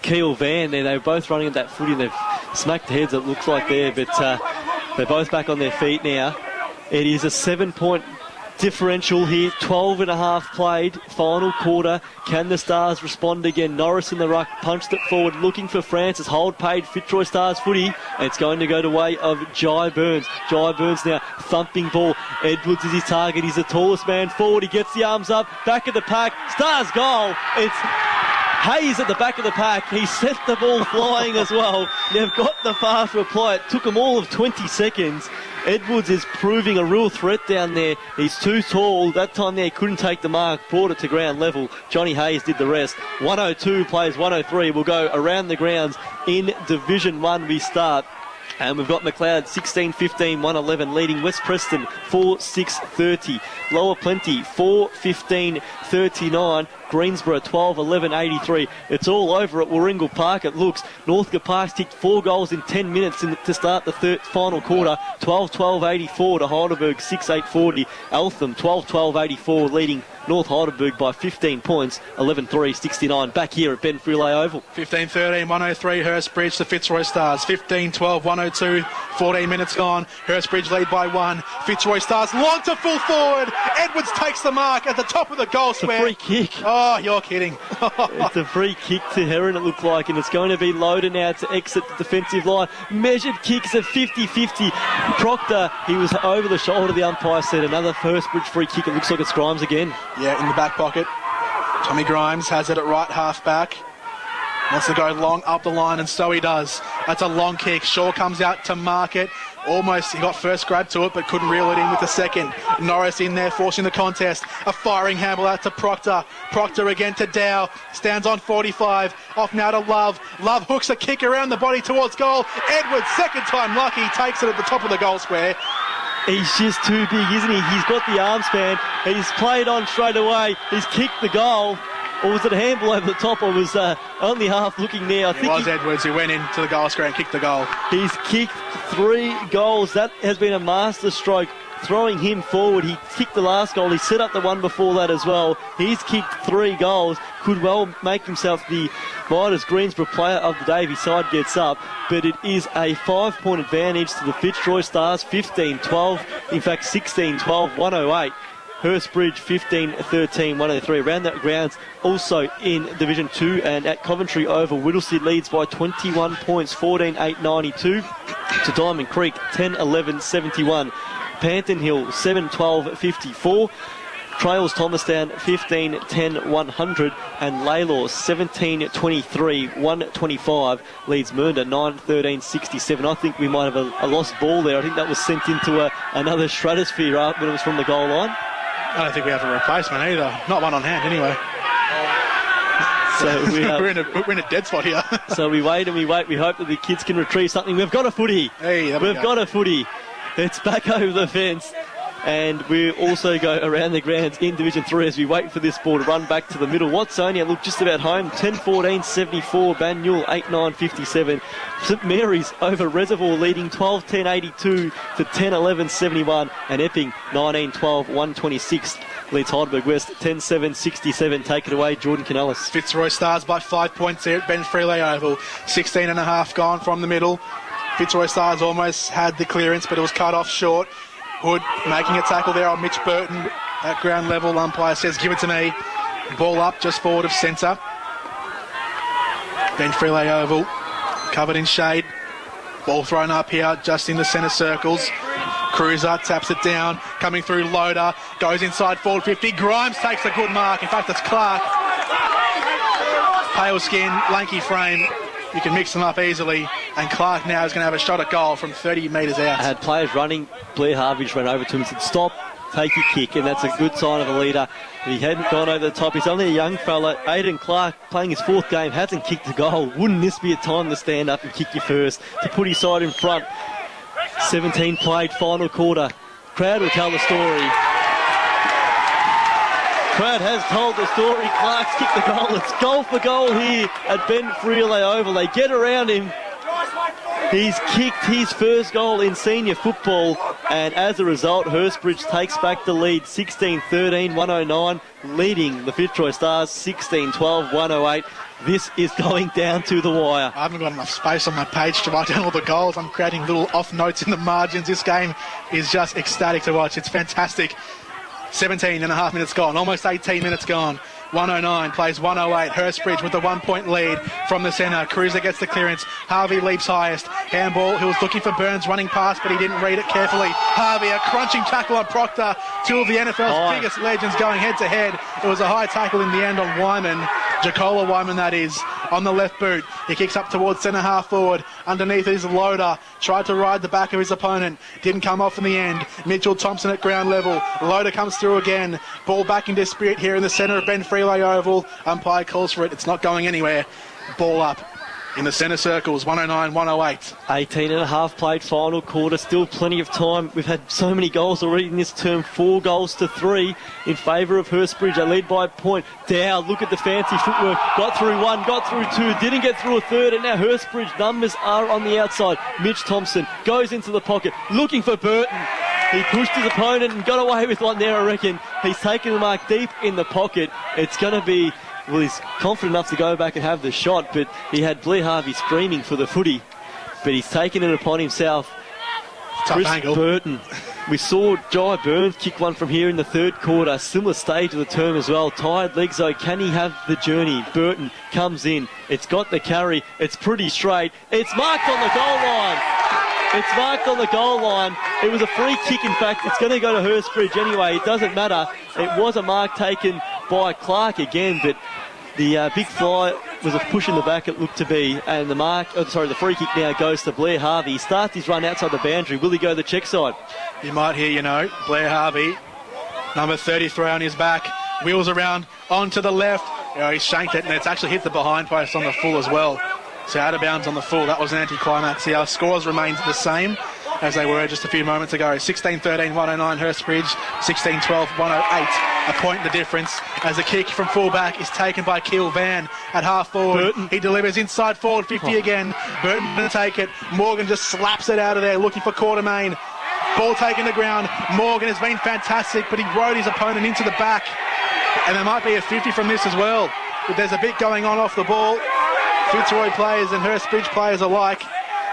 Keel Van there. They were both running at that footy and they've smacked heads, it looks like there. But they're both back on their feet now. It is a 7-point differential here. 12 and a half played. Final quarter. Can the Stars respond again? Norris in the ruck, punched it forward, looking for Francis. Hold paid Fitzroy Stars footy. And it's going to go the way of Jai Burns. Jai Burns now thumping ball. Edwards is his target. He's the tallest man forward. He gets the arms up. Back of the pack. Stars goal. It's Hayes at the back of the pack. He sent the ball flying as well. They've got the fast reply. It took them all of 20 seconds. Edwards is proving a real threat down there. He's too tall. That time there he couldn't take the mark. Brought it to ground level. Johnny Hayes did the rest. 102 plays 103. We'll go around the grounds in Division 1 we start. And we've got McLeod 16-15-111 leading West Preston 4-6-30. Lower Plenty 4-15-39. Greensborough 12-11-83. It's all over at Warringal Park, it looks. Northcote Park's kicked 4 goals in 10 minutes to start the final quarter. 12-12-84 to Heidelberg 6-8-40. Eltham 12-12-84 leading North Heidelberg by 15 points. 11-3-69 back here at Ben Fruley Oval. 15-13-103 Hurstbridge to Fitzroy Stars. 15-12-102. 14 minutes gone. Hurstbridge lead by 1. Fitzroy Stars long to full forward. Edwards takes the mark at the top of the goal square. It's a free kick. Oh, you're kidding. It's a free kick to Heron, it looked like, and it's going to be Loader now to exit the defensive line. Measured kicks of 50-50. Proctor, he was over the shoulder, the umpire said. Another Hurstbridge free kick. It looks like it's Grimes again. Yeah, in the back pocket. Tommy Grimes has it at right half back. Wants to go long up the line, and so he does. That's a long kick. Shaw comes out to mark it. Almost, he got first grab to it, but couldn't reel it in with the second. Norris in there, forcing the contest. A firing handball out to Proctor. Proctor again to Dow. Stands on 45. Off now to Love. Love hooks a kick around the body towards goal. Edwards, second time lucky, takes it at the top of the goal square. He's just too big, isn't he? He's got the arm span. He's played on straight away. He's kicked the goal. Or was it a handball over the top? Or was only half looking there? I think it was Edwards who went into the goal square and kicked the goal. He's kicked 3 goals. That has been a master stroke. Throwing him forward. He kicked the last goal. He set up the one before that as well. He's kicked 3 goals. Could well make himself the Midas Greensborough player of the day if his side gets up. But it is a 5-point advantage to the Fitzroy Stars. 15-12. In fact, 16-12. 108. Hurstbridge 15-13-103. Around that grounds also in Division 2 and at Coventry Oval. Whittlesea leads by 21 points, 14-8-92 to Diamond Creek 10-11-71. Panton Hill 7-12-54. Trails Thomastown 15-10-100 and Laylaw 17-23-125 leads Mernda 9-13-67. I think we might have a lost ball there. I think that was sent into another stratosphere when it was from the goal line. I don't think we have a replacement either. Not one on hand anyway. So we're in a dead spot here. So we wait and we wait. We hope that the kids can retrieve something. We've got a footy. Hey, We've got a footy. It's back over the fence. And we also go around the grounds in Division 3 as we wait for this ball to run back to the middle. Watsonia look just about home. 10-14-74. Banyule 8-9-57. St Mary's over Reservoir leading 12-10-82 to 10-11-71. And Epping 19-12-126 leads Heidelberg West 10-7-67. Take it away, Jordan Canellis. Fitzroy Stars by 5 points here at Ben Freley Oval. 16 and a half gone from the middle. Fitzroy Stars almost had the clearance, but it was cut off short. Hood making a tackle there on Mitch Burton at ground level. Umpire says, give it to me. Ball up just forward of centre. Ben Freley Oval, covered in shade. Ball thrown up here just in the centre circles. Cruiser taps it down, coming through Loader, goes inside forward 50. Grimes takes a good mark. In fact, it's Clark. Pale skin, lanky frame. You can mix them up easily. And Clark now is going to have a shot at goal from 30 metres out. I had players running. Blair Harvey just ran over to him and said, stop, take your kick. And that's a good sign of a leader. If he hadn't gone over the top, he's only a young fella. Aiden Clark, playing his 4th game, hasn't kicked a goal. Wouldn't this be a time to stand up and kick your first, to put his side in front? 17 played, final quarter. Crowd will tell the story. Crowd has told the story. Clark's kicked the goal. It's goal for goal here at Ben Frelay Oval. They get around him. He's kicked his first goal in senior football, and as a result, Hurstbridge takes back the lead 16-13, 109, leading the Fitzroy Stars 16-12, 108. This is going down to the wire. I haven't got enough space on my page to write down all the goals. I'm creating little off notes in the margins. This game is just ecstatic to watch. It's fantastic. 17 and a half minutes gone, almost 18 minutes gone. 109 plays 108. Hurstbridge with the 1 point lead from the centre. Cruiser gets the clearance. Harvey leaps highest. Handball. He was looking for Burns running past, but he didn't read it carefully. Harvey, a crunching tackle on Proctor. 2 of the NFL's biggest legends going head to head. It was a high tackle in the end on Wyman. Jacola Wyman, that is, on the left boot. He kicks up towards centre half forward. Underneath is Loader. Tried to ride the back of his opponent. Didn't come off in the end. Mitchell Thompson at ground level. Loader comes through again. Ball back into Spirit here in the centre of Ben Frelay Oval. Umpire calls for it. It's not going anywhere. Ball up in the centre circles. 109, 108. 18 and a half played, final quarter. Still plenty of time. We've had so many goals already in this term. 4 goals to 3 in favour of Hurstbridge. They lead by a point. Dow, look at the fancy footwork. Got through 1, got through 2, didn't get through a 3rd, and now Hurstbridge numbers are on the outside. Mitch Thompson goes into the pocket, looking for Burton. He pushed his opponent and got away with one there, I reckon. He's taken the mark deep in the pocket. It's going to be... Well, he's confident enough to go back and have the shot, but he had Blair Harvey screaming for the footy. But he's taken it upon himself. Tough Chris angle. Burton. We saw Jai Burns kick one from here in the 3rd quarter. Similar stage of the term as well. Tired legs though. Can he have the journey? Burton comes in. It's got the carry. It's pretty straight. It's marked on the goal line. It's marked on the goal line. It was a free kick, in fact. It's going to go to Hurstbridge anyway. It doesn't matter. It was a mark taken by Clark again, but the big fly was a push in the back, it looked to be, and the free kick now goes to Blair Harvey. He starts his run outside the boundary. Will he go the check side? You might hear, Blair Harvey, number 33 on his back, wheels around onto the left. He shanked it, and it's actually hit the behind post on the full as well. So out of bounds on the full. That was an anticlimax. Our scores remain the same as they were just a few moments ago. 16-13, 109 Hurstbridge, 16-12, 108. A point the difference as the kick from fullback is taken by Keel Van at half forward. Burton. He delivers inside forward, 50 again. Burton to take it. Morgan just slaps it out of there, looking for Quartermain. Ball taken to ground. Morgan has been fantastic, but he rode his opponent into the back. And there might be a 50 from this as well. But there's a bit going on off the ball. Fitzroy players and Hurstbridge players alike,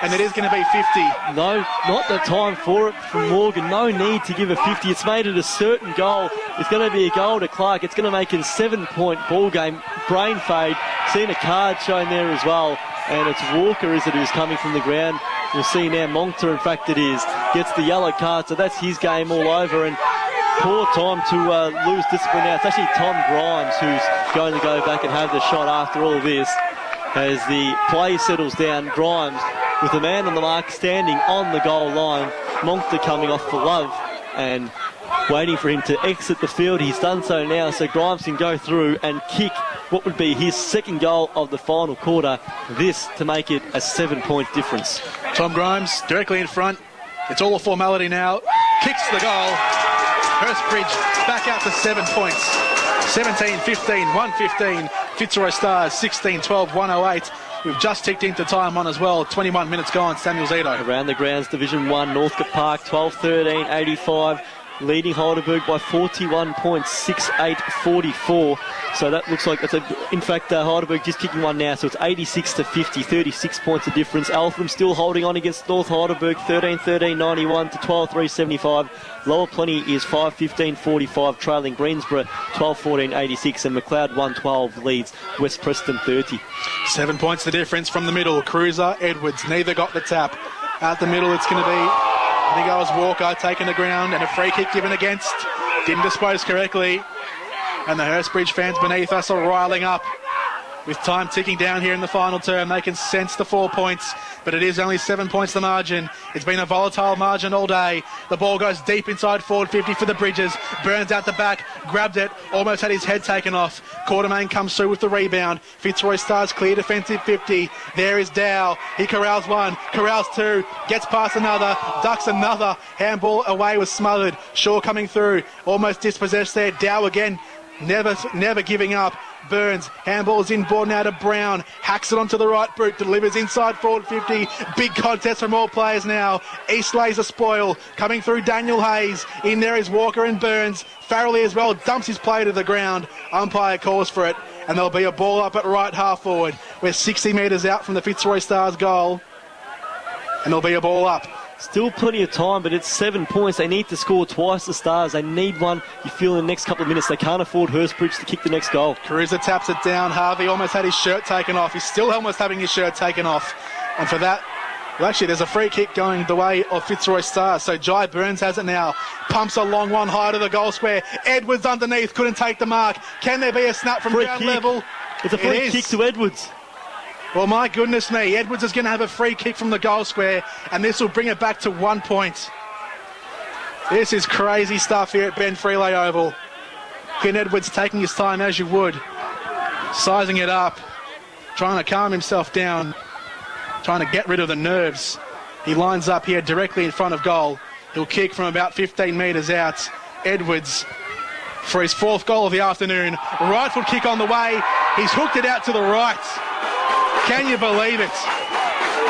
and it is going to be 50. No, not the time for it from Morgan. No need to give a 50. It's made it a certain goal. It's going to be a goal to Clark. It's going to make it a 7-point ball game. Brain fade. Seen a card shown there as well, and it's Walker, is it, who's coming from the ground. We'll see now. Monctor, in fact, it is, gets the yellow card, so that's his game all over. And poor time to lose discipline now. It's actually Tom Grimes who's going to go back and have the shot after all this. As the play settles down, Grimes with the man on the mark standing on the goal line. Monctor coming off for love and waiting for him to exit the field. He's done so now, so Grimes can go through and kick what would be his 2nd goal of the final quarter. This to make it a 7-point difference. Tom Grimes directly in front. It's all a formality now. Kicks the goal. Hurstbridge back out to 7 points. 17-15, 115. Fitzroy Stars 16-12, 108. We've just ticked into time on as well. 21 minutes gone. Samuel Zito. Around the grounds, Division 1, Northcote Park, 12-13, 85. Leading Heidelberg by 41 points, 6-8-44. So that looks like in fact, Heidelberg just kicking one now, so it's 86-50, 36 points of difference. Eltham still holding on against North Heidelberg, 13-13, 91 to 12-3, 75. Lower Plenty is 5-15, 45, trailing Greensborough 12-14, 86, and McLeod 1-12 leads West Preston 30. 7 points the difference from the middle. Cruiser, Edwards, neither got the tap. Out the middle, it's going to be, I think it was Walker taking the ground, and a free kick given against. Didn't dispose correctly. And the Hurstbridge fans beneath us are riling up. With time ticking down here in the final term, they can sense the 4 points, but it is only 7 points the margin. It's been a volatile margin all day. The ball goes deep inside forward 50 for the Bridges. Burns out the back, grabbed it, almost had his head taken off. Quartermain comes through with the rebound. Fitzroy Stars clear defensive 50. There is Dow. He corrals one, corrals two, gets past another, ducks another. Handball away was smothered. Shaw coming through, almost dispossessed there. Dow again, never giving up. Burns, handball's in board now to Brown, hacks it onto the right boot, delivers inside forward 50. Big contest from all players now. East lays a spoil, coming through Daniel Hayes. In there is Walker and Burns. Farrelly as well dumps his play to the ground. Umpire calls for it, and there'll be a ball up at right half forward. We're 60 metres out from the Fitzroy Stars goal, and there'll be a ball up. Still plenty of time, but it's 7 points. They need to score twice the Stars. They need one. You feel in the next couple of minutes they can't afford Hurstbridge to kick the next goal. Caruza taps it down. Harvey almost had his shirt taken off. He's still almost having his shirt taken off. And for that, well, actually, there's a free kick going the way of Fitzroy Stars. So Jai Burns has it now. Pumps a long one high to the goal square. Edwards underneath, couldn't take the mark. Can there be a snap from ground level? It's a free kick to Edwards. Well, my goodness me, Edwards is going to have a free kick from the goal square, and this will bring it back to 1 point. This is crazy stuff here at Ben Freeley Oval. Quinn Edwards taking his time as you would, sizing it up, trying to calm himself down, trying to get rid of the nerves. He lines up here directly in front of goal. He'll kick from about 15 metres out. Edwards for his 4th goal of the afternoon. Right foot kick on the way. He's hooked it out to the right. Can you believe it?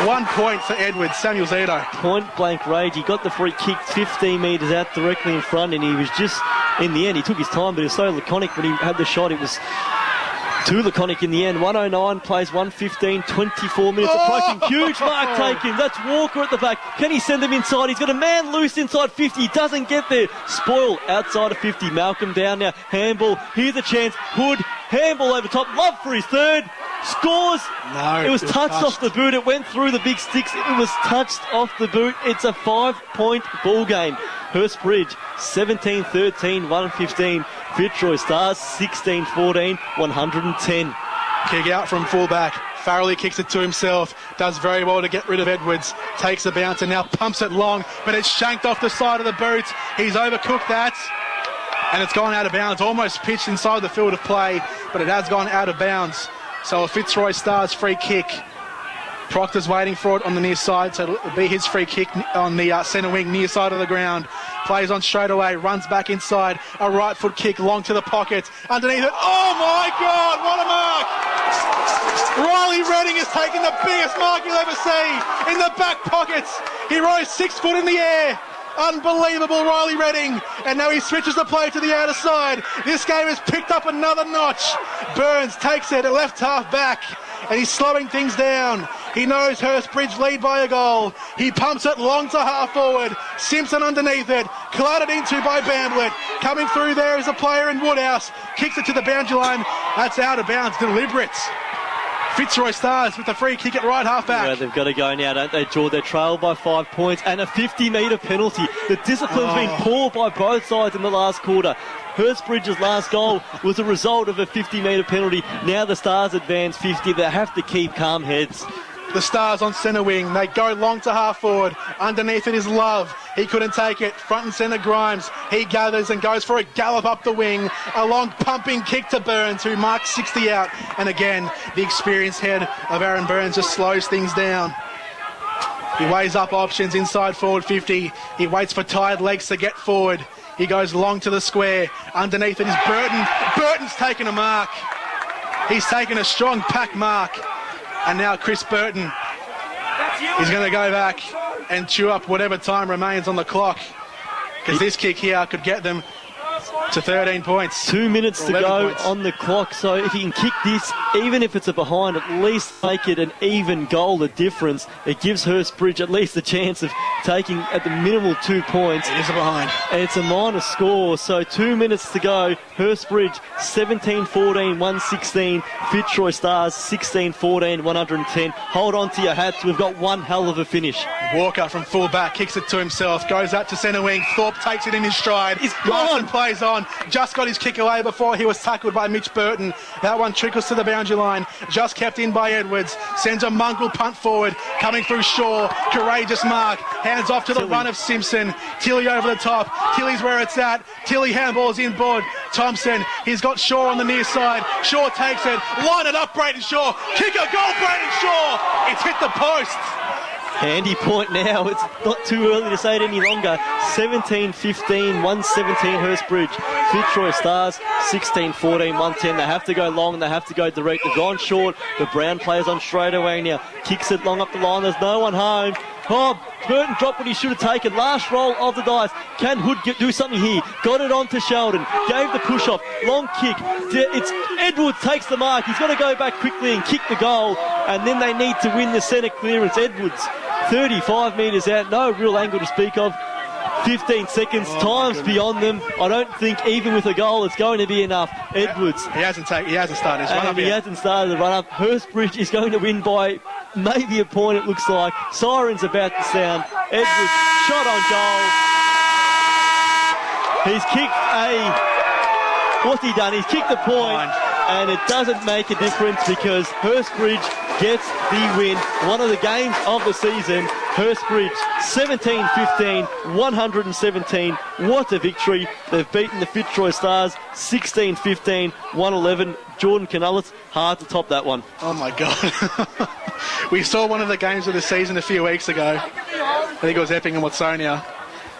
1 point for Edwards, Samuel Zito. Point blank rage. He got the free kick 15 metres out directly in front, and he was just, in the end, he took his time, but he was so laconic when he had the shot. It was too laconic in the end. 109 plays 115, 24 minutes approaching. Huge mark taken. That's Walker at the back. Can he send him inside? He's got a man loose inside 50. He doesn't get there. Spoil outside of 50. Malcolm down now. Handball. Here's a chance. Hood. Handball over top. Love for his third. Scores. No, it was touched off the boot. It went through the big sticks. It was touched off the boot. It's a 5-point ball game. Hurstbridge 17-13, 115. Fitzroy Stars 16-14, 110. Kick out from fullback. Farrelly kicks it to himself. Does very well to get rid of Edwards. Takes a bounce and now pumps it long, but it's shanked off the side of the boot. He's overcooked that, and it's gone out of bounds. Almost pitched inside the field of play, but it has gone out of bounds. So a Fitzroy Stars free kick. Proctor's waiting for it on the near side, so it'll be his free kick on the centre wing, near side of the ground. Plays on straight away, runs back inside. A right foot kick long to the pocket. Underneath it. Oh my God, what a mark! Riley Redding has taken the biggest mark you'll ever see in the back pockets. He rose 6 foot in the air. Unbelievable, Riley Redding. And now he switches the play to the outer side. This game has picked up another notch. Burns takes it at left half back, and he's slowing things down. He knows Hurstbridge lead by a goal. He pumps it long to half forward. Simpson underneath it. Clouded into by Bamblett. Coming through there is a player in Woodhouse. Kicks it to the boundary line. That's out of bounds. Deliberate. Fitzroy Stars with the free kick at right half back. Yeah, they've got to go now, don't they, George? They're trailed by 5 points and a 50-metre penalty. The discipline's been poor by both sides in the last quarter. Hurstbridge's last goal was a result of a 50-metre penalty. Now the Stars advance 50. They have to keep calm heads. The Stars on centre wing. They go long to half forward. Underneath it is Love. He couldn't take it. Front and centre Grimes. He gathers and goes for a gallop up the wing. A long pumping kick to Burns, who marks 60 out. And again, the experienced head of Aaron Burns just slows things down. He weighs up options inside forward 50. He waits for tired legs to get forward. He goes long to the square. Underneath it is Burton. Burton's taken a mark. He's taken a strong pack mark. And now Chris Burton is going to go back and chew up whatever time remains on the clock, because this kick here could get them to 13 points. 2 minutes to go points on the clock, so if he can kick this, even if it's a behind, at least make it an even goal, the difference. It gives Hurstbridge at least a chance of taking at the minimal 2 points. It is a behind. And it's a minor score, so 2 minutes to go. Hurstbridge 17-14, 116. Fitzroy Stars 16-14, 110. Hold on to your hats, we've got one hell of a finish. Walker from full back kicks it to himself, goes out to centre wing. Thorpe takes it in his stride. He's gone. Plays plays on. Just got his kick away before he was tackled by Mitch Burton. That one trickles to the boundary line. Just kept in by Edwards. Sends a mongrel punt forward. Coming through Shaw. Courageous mark. Hands off to the run of Simpson. Tilly over the top. Tilly's where it's at. Tilly handballs inboard. Thompson. He's got Shaw on the near side. Shaw takes it. Line it up, Brayden Shaw. Kick a goal, Brayden Shaw. It's hit the post. Handy point now. It's not too early to say it any longer. 17-15, 117 Hurstbridge. Fitzroy Stars, 16-14, 110. They have to go long. They have to go direct. They've gone short. The Brown players on straight away now. Kicks it long up the line. There's no one home. Oh, Burton dropped what he should have taken. Last roll of the dice. Can Hood do something here? Got it on to Sheldon. Gave the push-off. Long kick. It's Edwards takes the mark. He's got to go back quickly and kick the goal. And then they need to win the centre clearance. Edwards, 35 metres out. No real angle to speak of. 15 seconds. Time's beyond them. I don't think even with a goal it's going to be enough. Edwards. He hasn't started his run up yet. He hasn't started the run up. Hurstbridge is going to win by maybe a point, it looks like. Siren's about to sound. Edwards, shot on goal. He's kicked what's he done? He's kicked the point, and it doesn't make a difference because Hurstbridge gets the win. One of the games of the season. Hurstbridge 17-15, 117. What a victory. They've beaten the Fitzroy Stars 16-15, 111. Jordan Canullis, hard to top that one. Oh my God. We saw one of the games of the season a few weeks ago. I think it was Epping and Watsonia.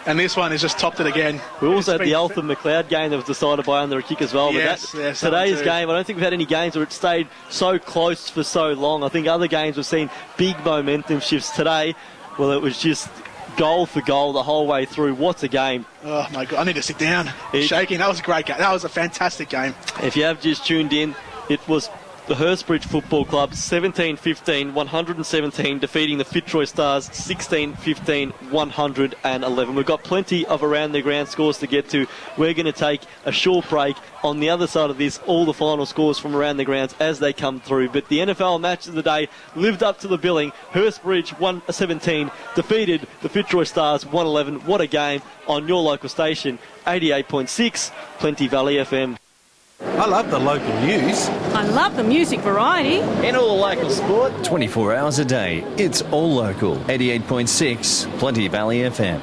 And this one has just topped it again. We also had the Eltham McLeod game that was decided by under a kick as well. Yes, today's game, I don't think we've had any games where it stayed so close for so long. I think other games we've seen big momentum shifts. Today, well, it was just goal for goal the whole way through. What a game. Oh my God, I need to sit down. Shaking. That was a great game. That was a fantastic game. If you have just tuned in, it was the Hurstbridge Football Club 17-15, 117, defeating the Fitzroy Stars 16-15, 111. We've got plenty of around the ground scores to get to. We're going to take a short break. On the other side of this, all the final scores from around the grounds as they come through. But the NFL match of the day lived up to the billing. Hurstbridge 117 defeated the Fitzroy Stars 111. What a game on your local station, 88.6 Plenty Valley FM. I love the local news. I love the music variety. And all the local sport. 24 hours a day. It's all local. 88.6 Plenty Valley FM.